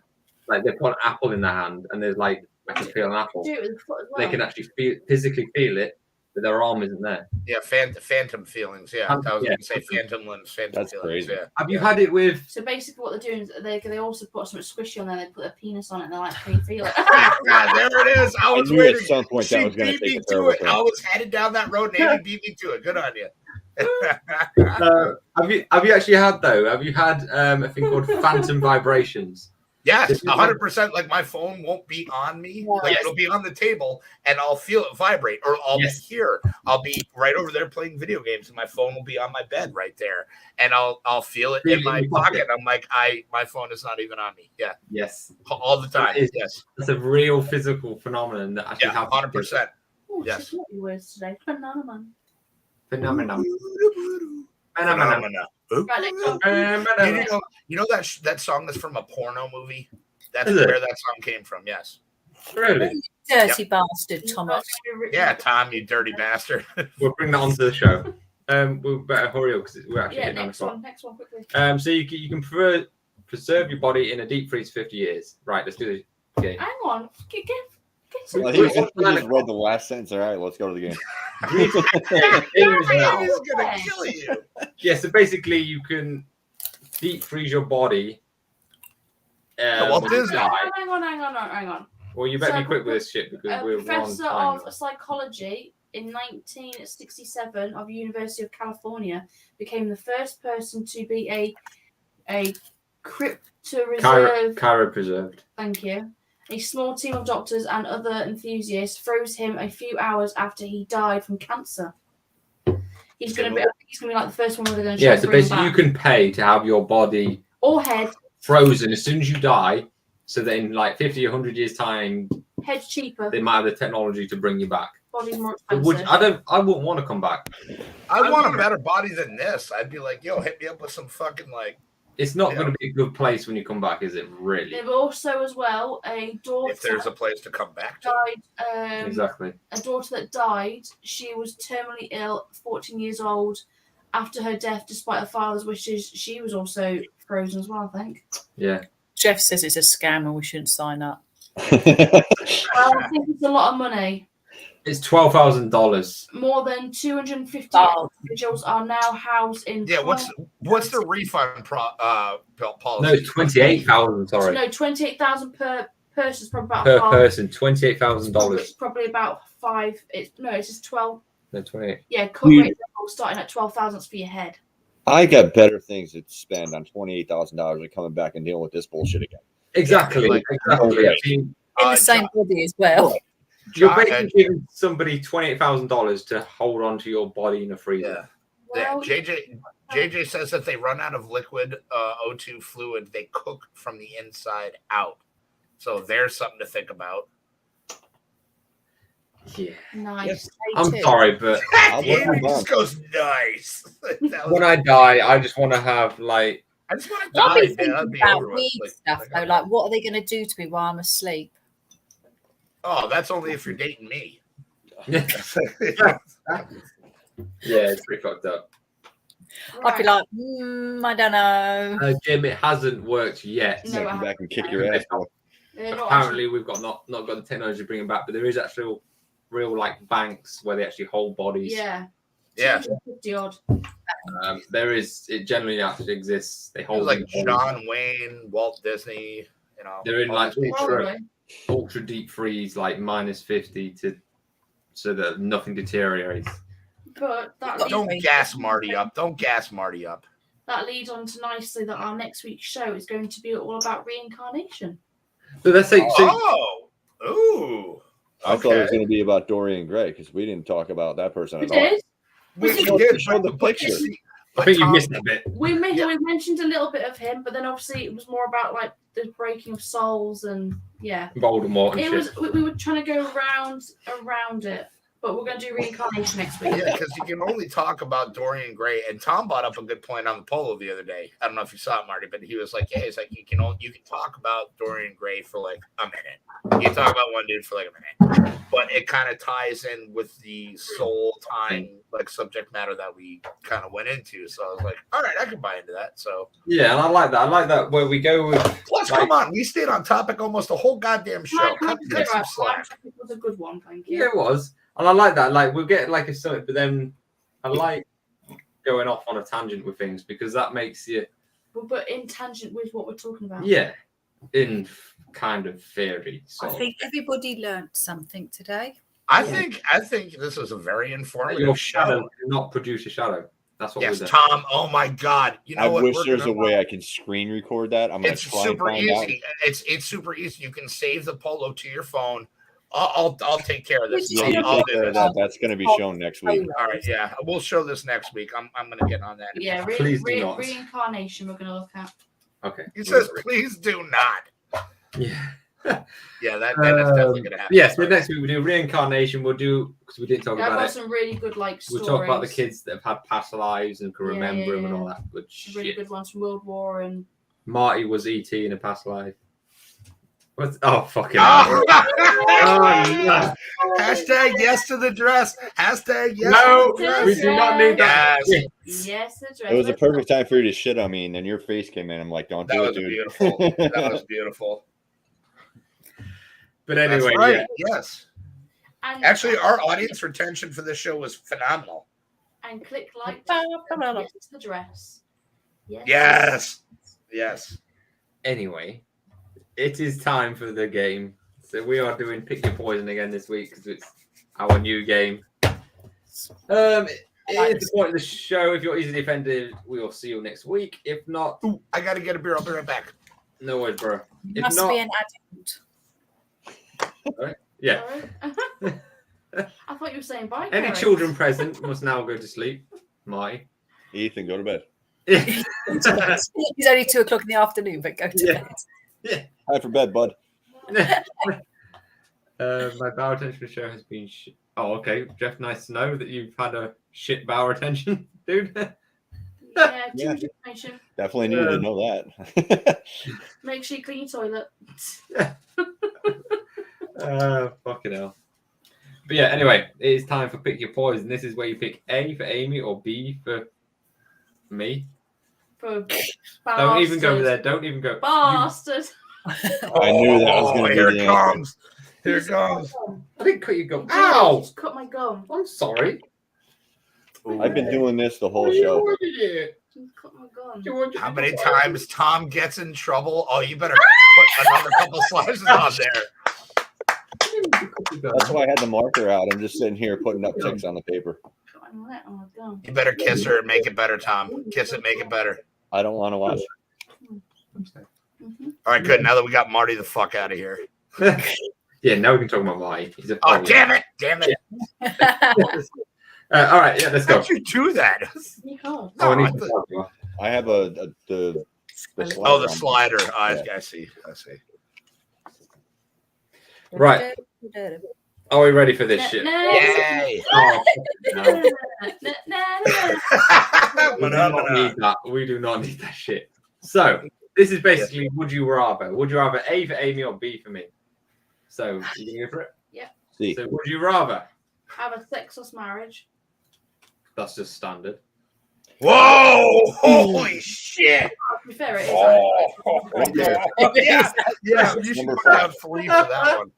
Like they put an apple in their hand, and there's like I can feel an apple. Do it with the foot as well. They can actually physically feel it, but their arm isn't there. Yeah, phantom feelings. Yeah, I was going to say phantom limbs. That's feelings. crazy. Yeah. Have you had it with? So basically, what they're doing is they also put something squishy on there. They put a penis on it, and they're like, "Can you feel it?" God, there it is. I was waiting. At some point that was going to take a to it. I was headed down that road, and Amy beat me to it. Good on you. Have you actually had though? Have you had a thing called phantom vibrations? Yes, 100%. Like my phone won't be on me. Like it'll be on the table and I'll feel it vibrate, or I'll be here. I'll be right over there playing video games and my phone will be on my bed right there. And I'll feel it in my pocket. I'm like, my phone is not even on me. Yeah. Yes. All the time. Yes. It's a real physical phenomenon that actually happens. 100%. Oh, yes. Words today. Phenomenon. Phenomenon. Right, you know that song is from a porno movie? That's where that song came from. Yes. Really? Dirty bastard, Thomas. Yeah, Tom, you dirty bastard. We'll bring that onto the show. We better hurry up because we're actually next one quickly. So you can preserve your body in a deep freeze 50 years. Right, let's do this game. Hang on. Get some. Well, he just read the last sentence. All right, let's go to the game. He's gonna kill you. Yeah, so basically you can deep freeze your body. Walt Disney. Hang on. Well, you better be quick with this shit because we're professor on time. of psychology in 1967 of University of California became the first person to be a cryopreserved. Thank you. A small team of doctors and other enthusiasts froze him a few hours after he died from cancer. He's gonna be like the first one where they're gonna so basically you can pay to have your body or head frozen as soon as you die, so that in like 50 or 100 years time, head's cheaper. They might have the technology to bring you back. Body's more expensive. I wouldn't want to come back. I want a better body than this. I'd be like, yo, hit me up with some fucking like. It's not going to be a good place when you come back, is it? Really? They've also, as well, a daughter. If there's a place to come back to. Died, exactly. A daughter that died. She was terminally ill, 14 years old. After her death, despite her father's wishes, she was also frozen as well, I think. Yeah. Jeff says it's a scam and we shouldn't sign up. Well, I think it's a lot of money. It's $12,000. More than 250 individuals are now housed in. Yeah, what's the refund policy? No, 28,000. Sorry. No, 28,000 per person. Probably about per person. $28,000. It's probably about 5. It's just 12. No, 28. Yeah, corporate starting at 12,000 for your head. I got better things to spend on $28,000 than coming back and dealing with this bullshit again. Exactly. Exactly. In the same body as well. You're basically giving somebody $28,000 to hold on to your body in a freezer. Yeah. JJ says that they run out of liquid O2 fluid. They cook from the inside out. So there's something to think about. Yeah. Nice. I'm sorry, but it just goes nice. When I die, I just want to have like. I just want to die. I'll be thinking about weird stuff though. Like, what are they going to do to me while I'm asleep? Oh, that's only if you're dating me. Yeah, it's pretty fucked up. I'd be like, I don't know. Jim, it hasn't worked yet. No, come back and kick your ass off. Apparently, we've not got the technology to bring them back, but there is actually real like banks where they actually hold bodies. Yeah. 50 odd. There is. It generally actually exists. They hold like John Wayne, Walt Disney. You know, they're in like ultra deep freeze, like -50 so that nothing deteriorates. But don't gas Marty up. Don't gas Marty up. That leads on to nicely that our next week's show is going to be all about reincarnation. So let's say. Ooh. I thought it was going to be about Dorian Gray because we didn't talk about that person at all. We did show the picture. I think you missed a bit. We mentioned a little bit of him, but then obviously it was more about like the breaking of souls and Voldemort. And it was. We were trying to go around it, but we're going to do reincarnation next week. Yeah, because you can only talk about Dorian Gray, and Tom brought up a good point on the polo the other day. I don't know if you saw it, Marty, but he was like, "Yeah, it's like you can talk about Dorian Gray for like a minute. You can talk about one dude for like a minute, but it kind of ties in with the soul time like subject matter that we kind of went into. So I was like, all right, I can buy into that. So yeah, and I like that. I like that where we go with. Plus, come on, we stayed on topic almost the whole goddamn show. Cut some slack. It was a good one, thank you. Yeah, it was. And I like that. Like, we'll get like a summit, but then I like going off on a tangent with things because that makes you. But in tangent with what we're talking about. Yeah, in kind of theory. So. I think everybody learned something today. I think this was a very informative Your show. shadow did not produce a shadow. That's what Yes, we're doing. Tom. Oh my God! You know I what? wish We're there's gonna- a way I can screen record that. I'm gonna It's try and super find out. easy. It's super easy. You can save the polo to your phone. I'll take care of this. Which Yeah, you I'll take do care of this. that. That's going to be shown next week. All right, yeah, we'll show this next week. I'm gonna get on that. Yeah, Please do not. reincarnation. We're gonna look at. Okay. He says, "Please do not." Yeah. Yeah, that is definitely gonna happen. Yes, but next week we do reincarnation. We'll do because we didn't talk I've about got it. some really good like We'll stories. talk about the kids that have had past lives and can Yeah, remember them and yeah. all that good Some really shit. good ones from World War and. Marty was ET in a past life. What's fucking Oh, hell. No. Hashtag yes to the dress. Hashtag yes No, to the dress. we do not need that. Yes. Yes, that's right. It was a perfect time for you to shit on me, and then your face came in. I'm like, don't That do was it, dude. beautiful. That was beautiful. But anyway, That's right. yeah. Yes. And, Actually, our audience retention for this show was phenomenal. and click like. Yes, the dress. Yes. Yes. Anyway, it is time for the game. So we are doing Pick Your Poison again this week because it's our new game. It is the point of the show. If you're easily offended, we will see you next week. If not, Ooh, I gotta get a beer. I'll be right back. no worries, bro. If Must not, be an adult. yeah. Sorry. I thought you were saying bye. Any Kerry. children present must now go to sleep. Marty. Ethan, go to bed. It's only 2:00 in the afternoon, but go to Yeah. bed. Time for bed, bud. My bowel retention show has been. Oh, okay, Jeff. Nice to know that you've had a shit bowel retention, dude. Yeah, too Yeah. much information. Definitely needed to know that. Make sure you clean your toilet. Fucking hell. But yeah, anyway, it is time for Pick Your Poison. This is where you pick A for Amy or B for me. For Don't even go bastard. there. Don't even go. Bastard. I knew that was gonna be Here the it answer. comes. Here it comes. I didn't cut your gum. You Ow! just cut my gum. I'm sorry. I've been doing this the whole show. You cut my gum. How many times Tom gets in trouble? Oh, you better put another couple slices on there. That's why I had the marker out. I'm just sitting here putting up ticks on the paper. Got my wet on my gum. You better kiss her and make it better, Tom. Kiss it, make it better. I don't want to watch. Mhm. All right, good. Now that we got Marty the fuck out of here. Yeah, now we can talk about Marty. He's a Oh, damn it. Damn it. All right, yeah, let's go. How'd you do that? You can't. Oh, I No, need I to thought- talk. I have the slider Oh, the on. slider. Yeah. I see. I see. Right. Are we ready for this shit? Yay. Oh, no. We do not Phenomena. need that. We do not need that shit. So this is basically would you rather? Would you rather A for Amy or B for me? So you can go for it. See, So would you rather? Have a sexless marriage. That's just standard. Whoa! Holy shit! To be fair, it is. Oh, right there. yeah, yeah. You should Number put down 5. 3 for that one.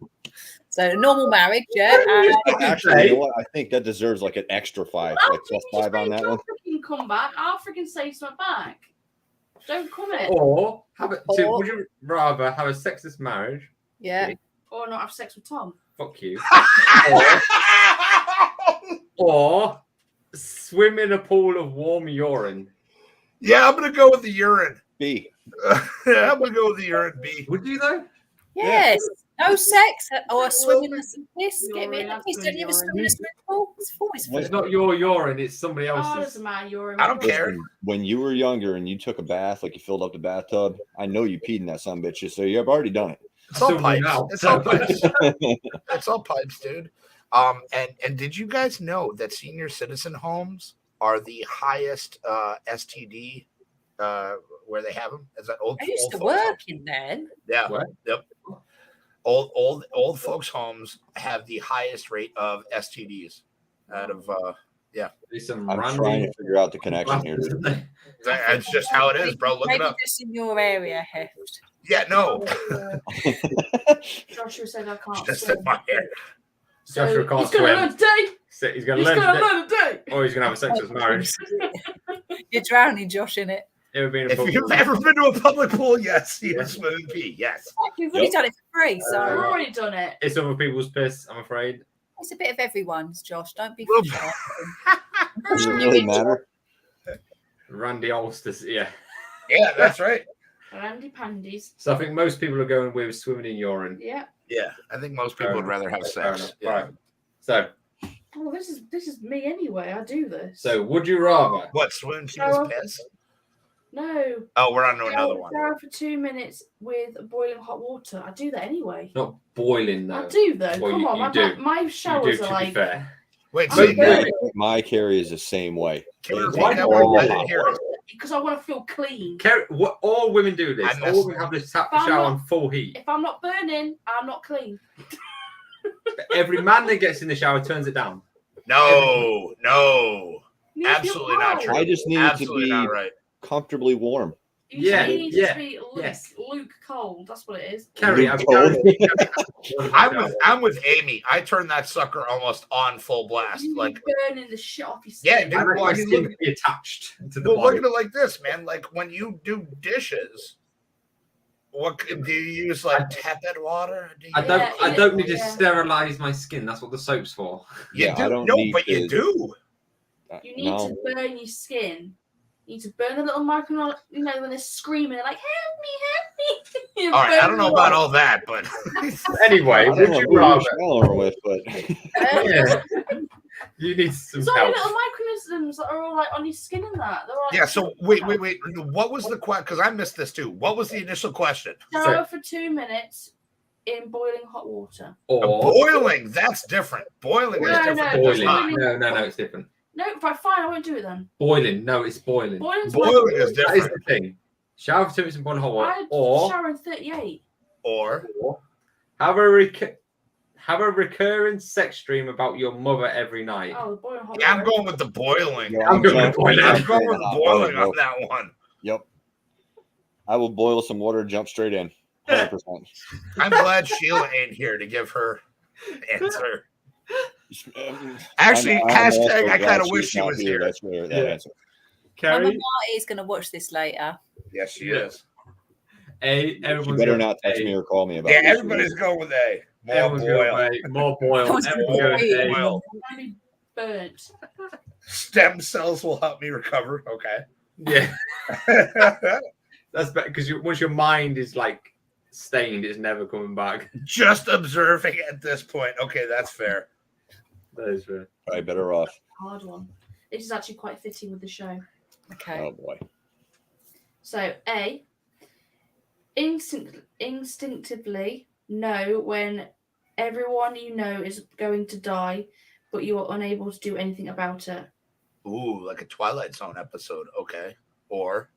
So normal marriage, yeah. Actually, you know what? I think that deserves like an extra 5, like plus 5 on that one. Freaking come back. I'll freaking say something back. Don't come in. Or have it. So Or- would you rather have a sexless marriage? Yeah. Or not have sex with Tom. Fuck you. Or swim in a pool of warm urine. Yeah, I'm gonna go with the urine. B. Yeah, I'm gonna go with the urine B. Would you though? Yes. No sex or swim in the piss. Get me in the Urine, piss. Don't you ever swim in a swimming pool? It's always Well, it's full. not your urine, it's somebody Oh, else's. doesn't matter. You're in I don't care. Listen, when you were younger and you took a bath, like you filled up the bathtub, I know you peed in that son bitch, so you've already done it. It's all Still pipes. now. It's all pipes. It's all pipes, dude. And did you guys know that senior citizen homes are the highest STD where they have them? Is that old? I used old to folks' work homes? in there. Yeah. What? Yep. Old folks' homes have the highest rate of STDs out of. There's some I'm random trying to figure out the connection here. bastards, isn't there? That's just how it is, bro. Look it Maybe up. just in your area, Heft. Yeah, no. Joshua said I can't Just swim. in my hair. So Joshua can't he's gonna swim. learn today. So he's going He's to learn gonna to learn today. or he's going to have a sexless marriage. You're drowning, Josh, in it. It would be in a If public you've pool. ever been to a public pool, yes, you would swim in pee. Yes. We've already done it for free, so I've already done it. It's other people's piss, I'm afraid. it's a bit of everyone's, Josh. Don't be Well, sure. Does it really matter? Randy Ulster's, yeah. Yeah, that's right. Randy Pandies. So I think most people are going with swimming in urine. Yeah. Yeah, I think most people would rather have sex. Yeah. Right. So. Oh, this is me anyway. I do this. So would you rather? What, swim people's piss? No. Oh, we're on to another one. Shower for 2 minutes with boiling hot water. I do that anyway. Not boiling though. I do though. Well, Come on, my showers are like. Wait, my Kerry is the same way. Because I want to feel clean. Kerry, all women do this. All women have this tap shower on full heat. If I'm not burning, I'm not clean. Every man that gets in the shower turns it down. No, absolutely not true. I just need it to be comfortably warm. You need it to be Luke cold. That's what it is. Kerry, I'm with Amy. I turn that sucker almost on full blast. You like burning the shit off your skin. Yeah, dude. My skin would be attached to the body. Look at it like this, man. Like when you do dishes. What do you use, like tepid water? I don't need to sterilize my skin. That's what the soap's for. You do. No, but you do. You need to burn your skin. You need to burn the little micro. You know when they're screaming, they're like, "Help me, help me!" All right, I don't know about all that, but anyway, would you rather? With, but you need some so help. Little microorganisms that are all like on your skin and that. They're all like, yeah. So wait. What was the question? Because I missed this too. What was the initial question? Shower for 2 minutes in boiling hot water. Or boiling. That's different. Boiling is different. No, it's different. No, fine. I won't do it then. Boiling. No, it's boiling. Boiling is different. That is the thing. Shower for 2 minutes in boiling hot water. Or shower in 38. Or have a recurring sex dream about your mother every night. Oh, the boiling hot water. Yeah, I'm going with the boiling. Yeah, I'm going with the boiling on that one. Yep. I will boil some water and jump straight in. 100%. I'm glad Sheila ain't here to give her answer. Actually, hashtag I kind of wish she was here. That's where that answer. Kerry? Marty is going to watch this later. Yes, she is. You better not text me or call me about it. Yeah, everybody's going with A. More boil. Boil. Burnt. Stem cells will help me recover. Okay. Yeah. That's better because once your mind is like stained, it's never coming back. Just observing at this point. Okay, that's fair. That is fair. Probably better off. Hard one. This is actually quite fitting with the show. Okay. Oh boy. So A. Instinctively know when everyone you know is going to die, but you are unable to do anything about it. Ooh, like a Twilight Zone episode. Okay. Or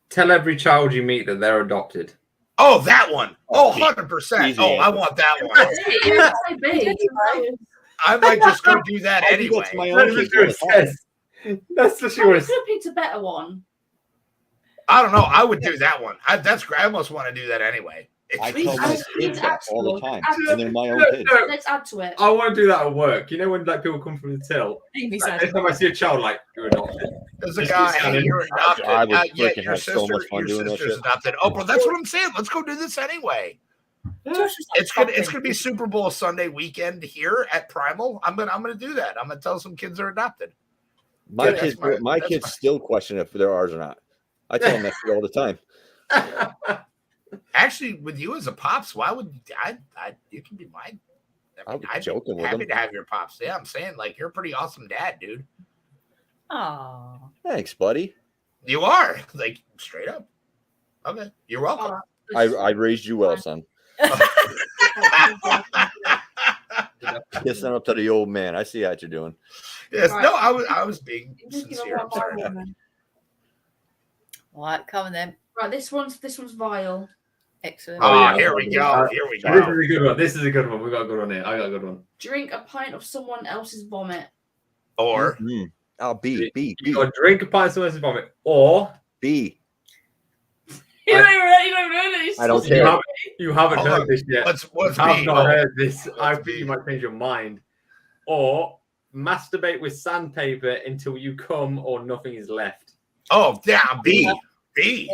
tell every child you meet that they're adopted. Oh, that one. Oh, 100%. Oh, I want that one. I might just go do that anyway. That's what she was. I could have picked a better one. I don't know. I would do that one. That's great. I almost want to do that anyway. I tell my kids that all the time, and they're my own kids. Let's add to it. I want to do that at work. You know when like people come from the till? Every time I see a child, like, you're adopted. There's a guy, hey, you're adopted. I would have so much fun doing that shit. Adopted. Oh, bro, that's what I'm saying. Let's go do this anyway. It's gonna be Super Bowl Sunday weekend here at Primal. I'm gonna do that. I'm gonna tell some kids are adopted. My kids still question if they're ours or not. I tell them that shit all the time. Actually, with you as a pops, why would I you can be mine. I'm joking with them. Happy to have your pops. Yeah, I'm saying like you're a pretty awesome dad, dude. Oh, thanks, buddy. You are like straight up. Okay, you're welcome. I raised you well, son. Kissing up to the old man. I see how you're doing. Yes, right. No, I was being sincere. I'm sorry. All right, come on then. Right, this one's vile. Excellent. Oh, yeah, here we go. Here we go. This is a good one. This is a good one. We got a good one here. I got a good one. Drink a pint of someone else's vomit. Or B. Or drink a pint of someone else's vomit. Or B. You don't even know this. I don't care. You haven't heard this yet. What's I've B? not heard this. I think you might change your mind. Or masturbate with sandpaper until you come or nothing is left. Oh, yeah, B. B.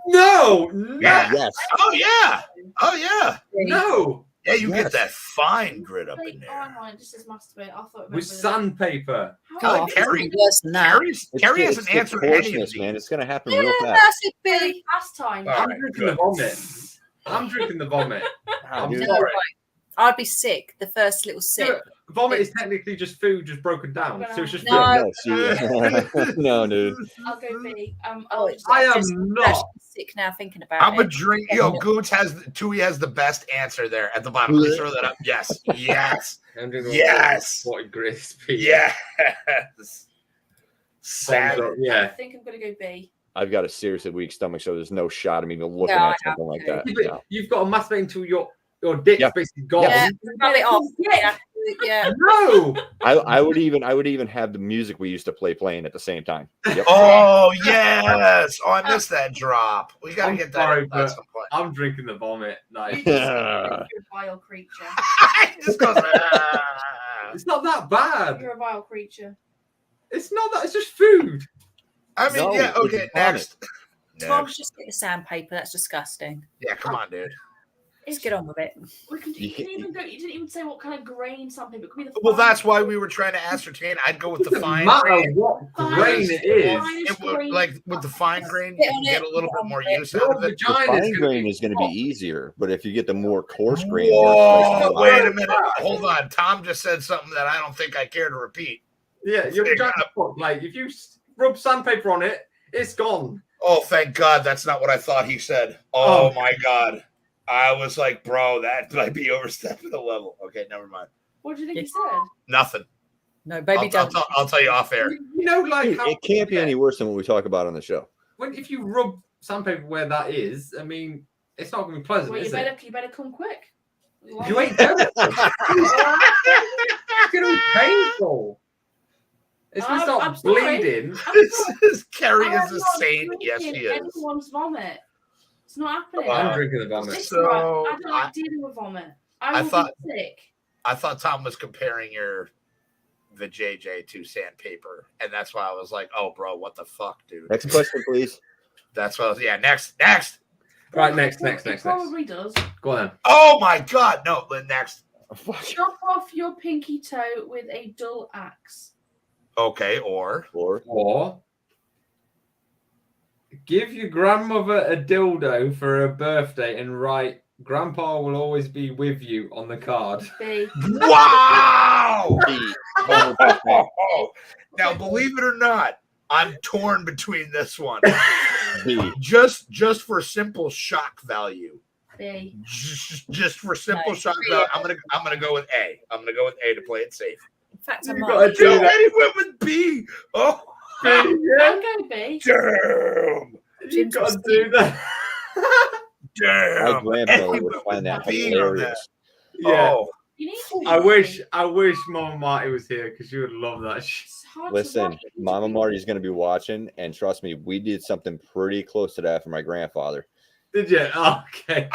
No. Yeah. Yes. Oh, yeah. Oh, yeah. No. Yeah, you get that fine grit up in Oh, there. hang on, it just says masturbate. I thought it With sandpaper. Oh, Carrie, worse than that. Carrie hasn't the answered any of coarseness, these. man. It's gonna happen real fast. That's it, B. pastime. All I'm right, drinking good. the vomit. I'm drinking the vomit. I'm dude. sorry. I'd be sick the first little sip. Yeah, vomit is technically just food just broken down. So it's just No. No, dude. I'll go B. I am not sick now thinking about I'm it. a drink. Yo, Gooch Tui has the best answer there at the bottom. Please throw that up. Yes. Yes. Yes. What crispy. Yes. Sad. I Yeah. think I'm gonna go B. I've got a seriously weak stomach, so there's no shot of me even looking No, at something like that. Yeah, but you've got to masturbate until your dick's Yeah. basically gone. Yeah, rub it off. Yeah. No. I would even have the music we used to playing at the same time. Yep. Oh yes. Oh, I missed that drop. We gotta I'm get sorry, that at but some point. I'm drinking the vomit. Like, You're a vile creature. It just goes, it's not that bad. You're a vile creature. It's not that. It's just food. I mean, No, yeah, okay, it's next. Tom, Next. just get the sandpaper. That's disgusting. Yeah, come on, dude. Let's get on with it. We can, you can even go. You didn't even say what kind of grain something. It could be the. Well, fine- that's why we were trying to ascertain. I'd go with the Doesn't fine matter grain. what grain it is. It would, like with the fine grain, you can get a little bit more use out Your of it. The vagina fine is grain is going to be hot. easier, but if you get the more coarse grain, Whoa, it's wait a minute. Hold on. Tom just said something that I don't think I care to repeat. Yeah, your vagina. Like if you rub sandpaper on it, it's gone. Oh, thank God. That's not what I thought he said. Oh, my God. I was like, bro, that might be overstepping the level. Okay, never mind. What do you think he said? Nothing. No, baby, don't. I'll tell you off air. You know, like how it can't be any worse than what we talk about on the show. when if you rub sandpaper where that is, I mean, it's not going to be pleasant, Well, is it? you better come quick. You ain't doing it. It's going to be painful. It's going to I'm start sorry. bleeding. Kerry is a I'm not saint. Yes, she drinking is. Anyone's vomit. It's not happening. I'm drinking the vomit. It's So, all right. I don't like dealing with vomit. I will thought- be sick. I thought Tom was comparing the JJ to sandpaper, and that's why I was like, "Oh, bro, what the fuck, dude?" Next question, please. That's what I was. Yeah, next. Right, next. It probably does. Go on then. Oh my God, no, next. Chop off your pinky toe with a dull axe. Okay, or Or give your grandmother a dildo for her birthday and write, Grandpa will always be with you on the card. B. wow. B. Now, believe it or not, I'm torn between this one. B. Just for simple shock value. B. Just for simple shock value. I'm gonna go with A. I'm gonna go with A to play it safe. In fact, I You might. gotta do that. Eddie went with B. Oh, I'll go B. damn. You got to do that. My Damn. grandmother would find that Being on hilarious. Yeah. Oh, You need to. I wish Mama Marty was here because she would love that shit. It's hard to Listen, watch. Mama Marty's going to be watching, and trust me, we did something pretty close to that for my grandfather. Did you? Okay.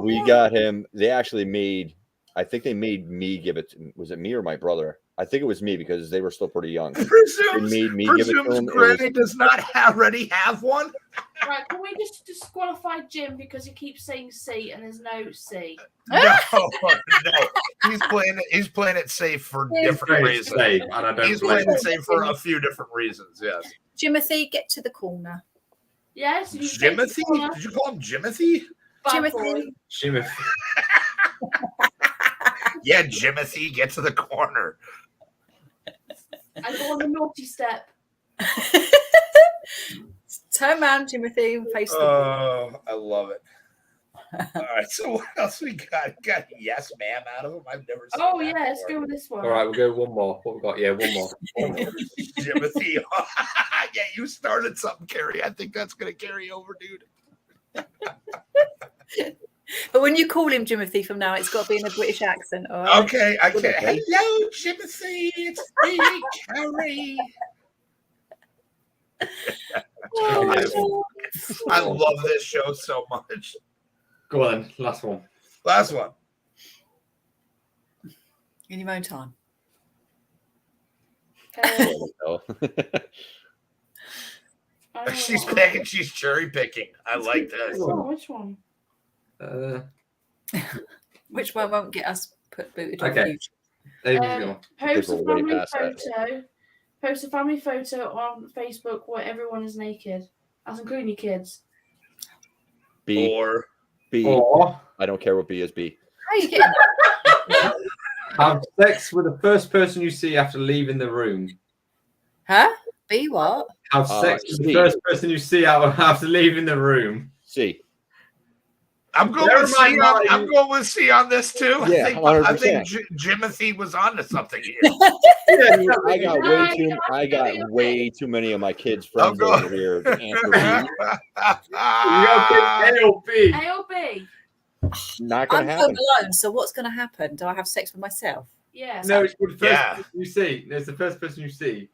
We got him. They actually made. I think they made me give it. Was it me or my brother? I think it was me because they were still pretty young. presumes They made me give it to him. It was- Granny does not already have one. Right, can we just disqualify Jim because he keeps saying C and there's no C? No. He's playing it safe for different reasons. Safe, and I don't He's blame playing him. it safe for a few different reasons. Yes. Jimothy, get to the corner. Yes. You say Jimothy? corner, Did you call him Jimothy? bad boy. Jimothy. Shimmy. Yeah, Jimothy, get to the corner. I go on the naughty step. Turn around, Timothy, and face the Oh, I love it. All right, so what else we got? Got yes, ma'am out of him. I've never seen Oh that yeah, let's before. go with this one. All right, we'll go one more. What we got? Yeah, one more. Jimothy. Yeah, you started something, Kerry. I think that's gonna carry over, dude. But when you call him Jimothy from now, it's got to be in a British accent, all right? Okay. Hello, Jimothy. It's me, Kerry. Oh, I love this show so much. Go on, last one. Last one. in your own time. I don't She's know. picking. She's cherry picking. I like this. Oh, which one? Which one won't get us booted off Okay. YouTube? Post a People way family past that. photo. Post a family photo on Facebook where everyone is naked. That's including your kids. B. Or B. Or I don't care what B is. B. How are you getting have sex with the first person you see after leaving the room. Huh? Be what? Have sex with the C. first person you see after leaving the room. C. I'm going Never with C. mind, Marty. I'm going with C on this too. Yeah, I think 100%. Jimothy was onto something here. I got way too many of my kids' friends going- over here to answer B. You got A or B. A or B? Not I'm gonna home happen. alone, so what's going to happen? Do I have sex with myself? Yeah. No, it's the first Yeah. person you see. No, it's the first person you see.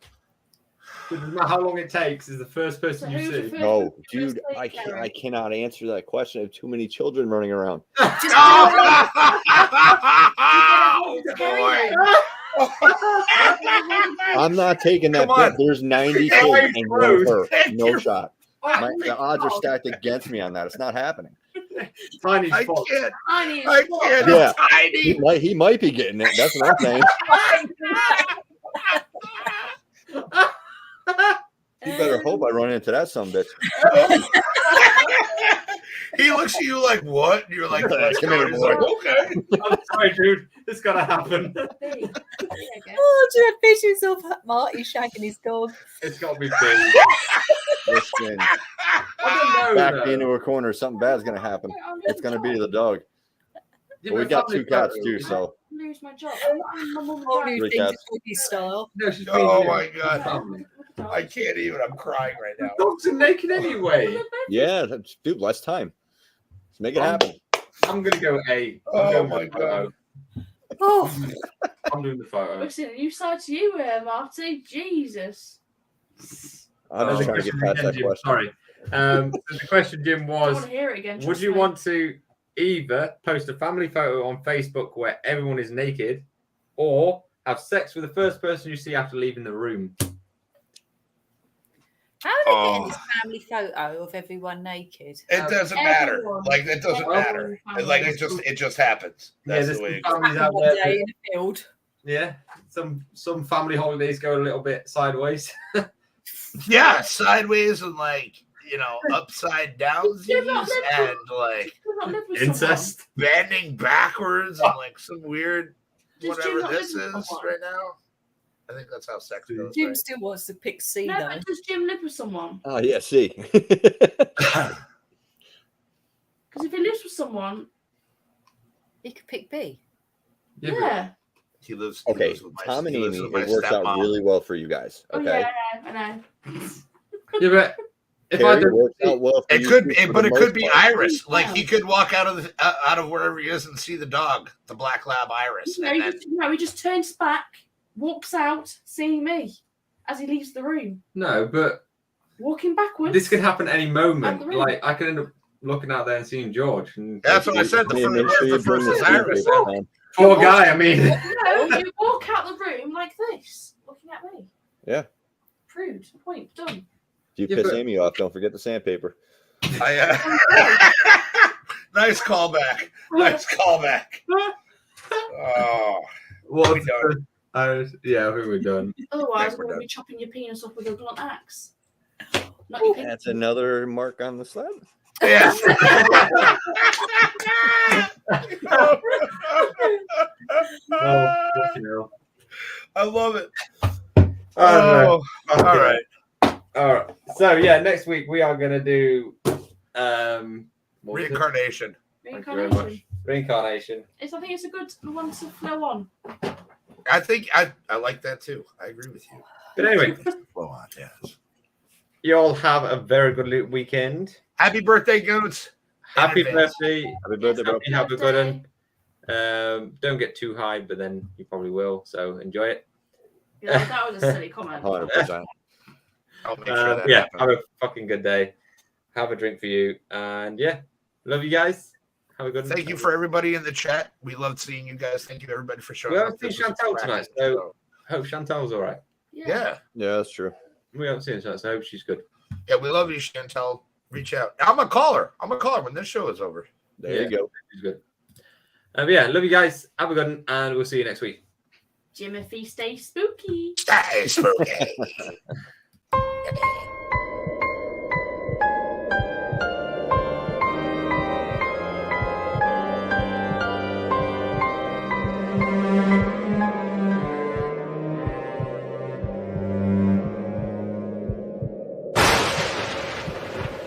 It doesn't matter how long it takes. It's the first person So you who's the see. first No, person you dude, see, Kerry? I cannot answer that question. I have too many children running around. Just Oh, boy. I'm not taking that Come on. bet. There's 90 Hey, kids and one bro. her. No shot. Right, The odds are stacked against me on that. It's not happening. Tiny I spot. can't. Tiny I spot. can't. Yeah. It's tiny. He might be getting it. That's what I'm saying. You better hope I run into that sumbitch. He looks at you like, what? And you're like, let's Come go. here, He's boy. like, okay. I'm sorry, dude. It's gotta happen. B. There you go. Oh, do you have visions of Marty shagging his dog? It's gotta be big. Listen, I don't know. back though. me into a corner. Something bad's gonna happen. It's gonna be the dog. Yeah, But we but got family 2 cats photo, too, you know. so Lose my job. I'm not in my mum's Whole house. new Three thing to cats. doggy style. No, she's being Oh real. my God. Family. I can't even. I'm crying right now. Dogs are naked anyway. yeah, dude, less time. Let's make it happen. I'm gonna go A. I'm Oh going my with the photo. Oh, I'm doing the photo. Listen, you side to you, Marty. Jesus. I'm Oh, just trying to get past that Jim, question. Sorry. The question, Jim, I don't was: want to hear it again. would trust you me. want to either post a family photo on Facebook where everyone is naked, or have sex with the first person you see after leaving the room? how are they Oh. getting this family photo of everyone naked? It doesn't matter. Everyone. Like it doesn't Everyone. matter. Like it just happens. That's there's the way some it goes. families out One there. day in the field. Yeah, some family holidays go a little bit sideways. Yeah, sideways and like upside down You're not Z's living- and like Does not live with Incest. bending backwards and like some weird Does Jim whatever not this live with is someone? right now. I think that's how sex goes. Jim Right? still wants to pick C No, though. but does Jim live with someone? Oh yeah, see. Because if he lives with someone, He could pick B. yeah. He lives. Okay, lives with my- Tom and he Amy, lives with my it works out stepmom. really well for you guys. Oh, Okay, yeah, I know. Yeah, but if I Carrie don't, works out well for It you could, too, be, for but the it could most be part. Iris. Like he could walk out of wherever he is and see the dog, the black lab Iris, No, and then he just turns back, walks out, seeing me as he leaves the room, no, but walking backwards. this could happen any Out moment. the room. Like I could end up looking out there and seeing George. And that's what I said. The Yeah, make sure you first bring is the Iris. secret, Tom. poor guy. I mean, No, you walk out the room like this, looking at me. Yeah. Proved. Point. Done. If you Yeah, piss but- Amy off, don't forget the sandpaper. Nice callback. Nice callback. Oh, what? we done? Yeah, I think we're done. Otherwise, we're I'm going to done. be chopping your penis off with a blunt axe. Not your penis. That's another mark on the slab. yes. Oh, fucking hell. I love it. Oh, Oh, all right. All right. So yeah, next week we are gonna do what was it? Reincarnation. Thank you very much. Reincarnation. Reincarnation. I think it's a good one to flow on. I think I like that too. I agree with you. But anyway, Flow on, yes. you all have a very good weekend. Happy birthday, Goons. Happy In advance. birthday. Happy birthday, bro. Have a good one. Don't get too high, but then you probably will. So enjoy it. Yeah, that was a silly comment. 100%. I'll make sure that Yeah, happens. have a fucking good day. Have a drink for you, and yeah, love you guys. Have a good. Thank you for everybody in the chat. We loved seeing you guys. Thank you everybody for showing We up. haven't seen This was Chantal cracking. tonight, so hope Chantal's all right. Yeah. Yeah, that's true. We haven't seen her tonight, so I hope she's good. Yeah, we love you, Chantal. Reach out. I'm a caller. I'm a caller when this show is over. There you go. She's good. Yeah, love you guys. Have a good one, and we'll see you next week. Jimothy, stay spooky. Stay spooky.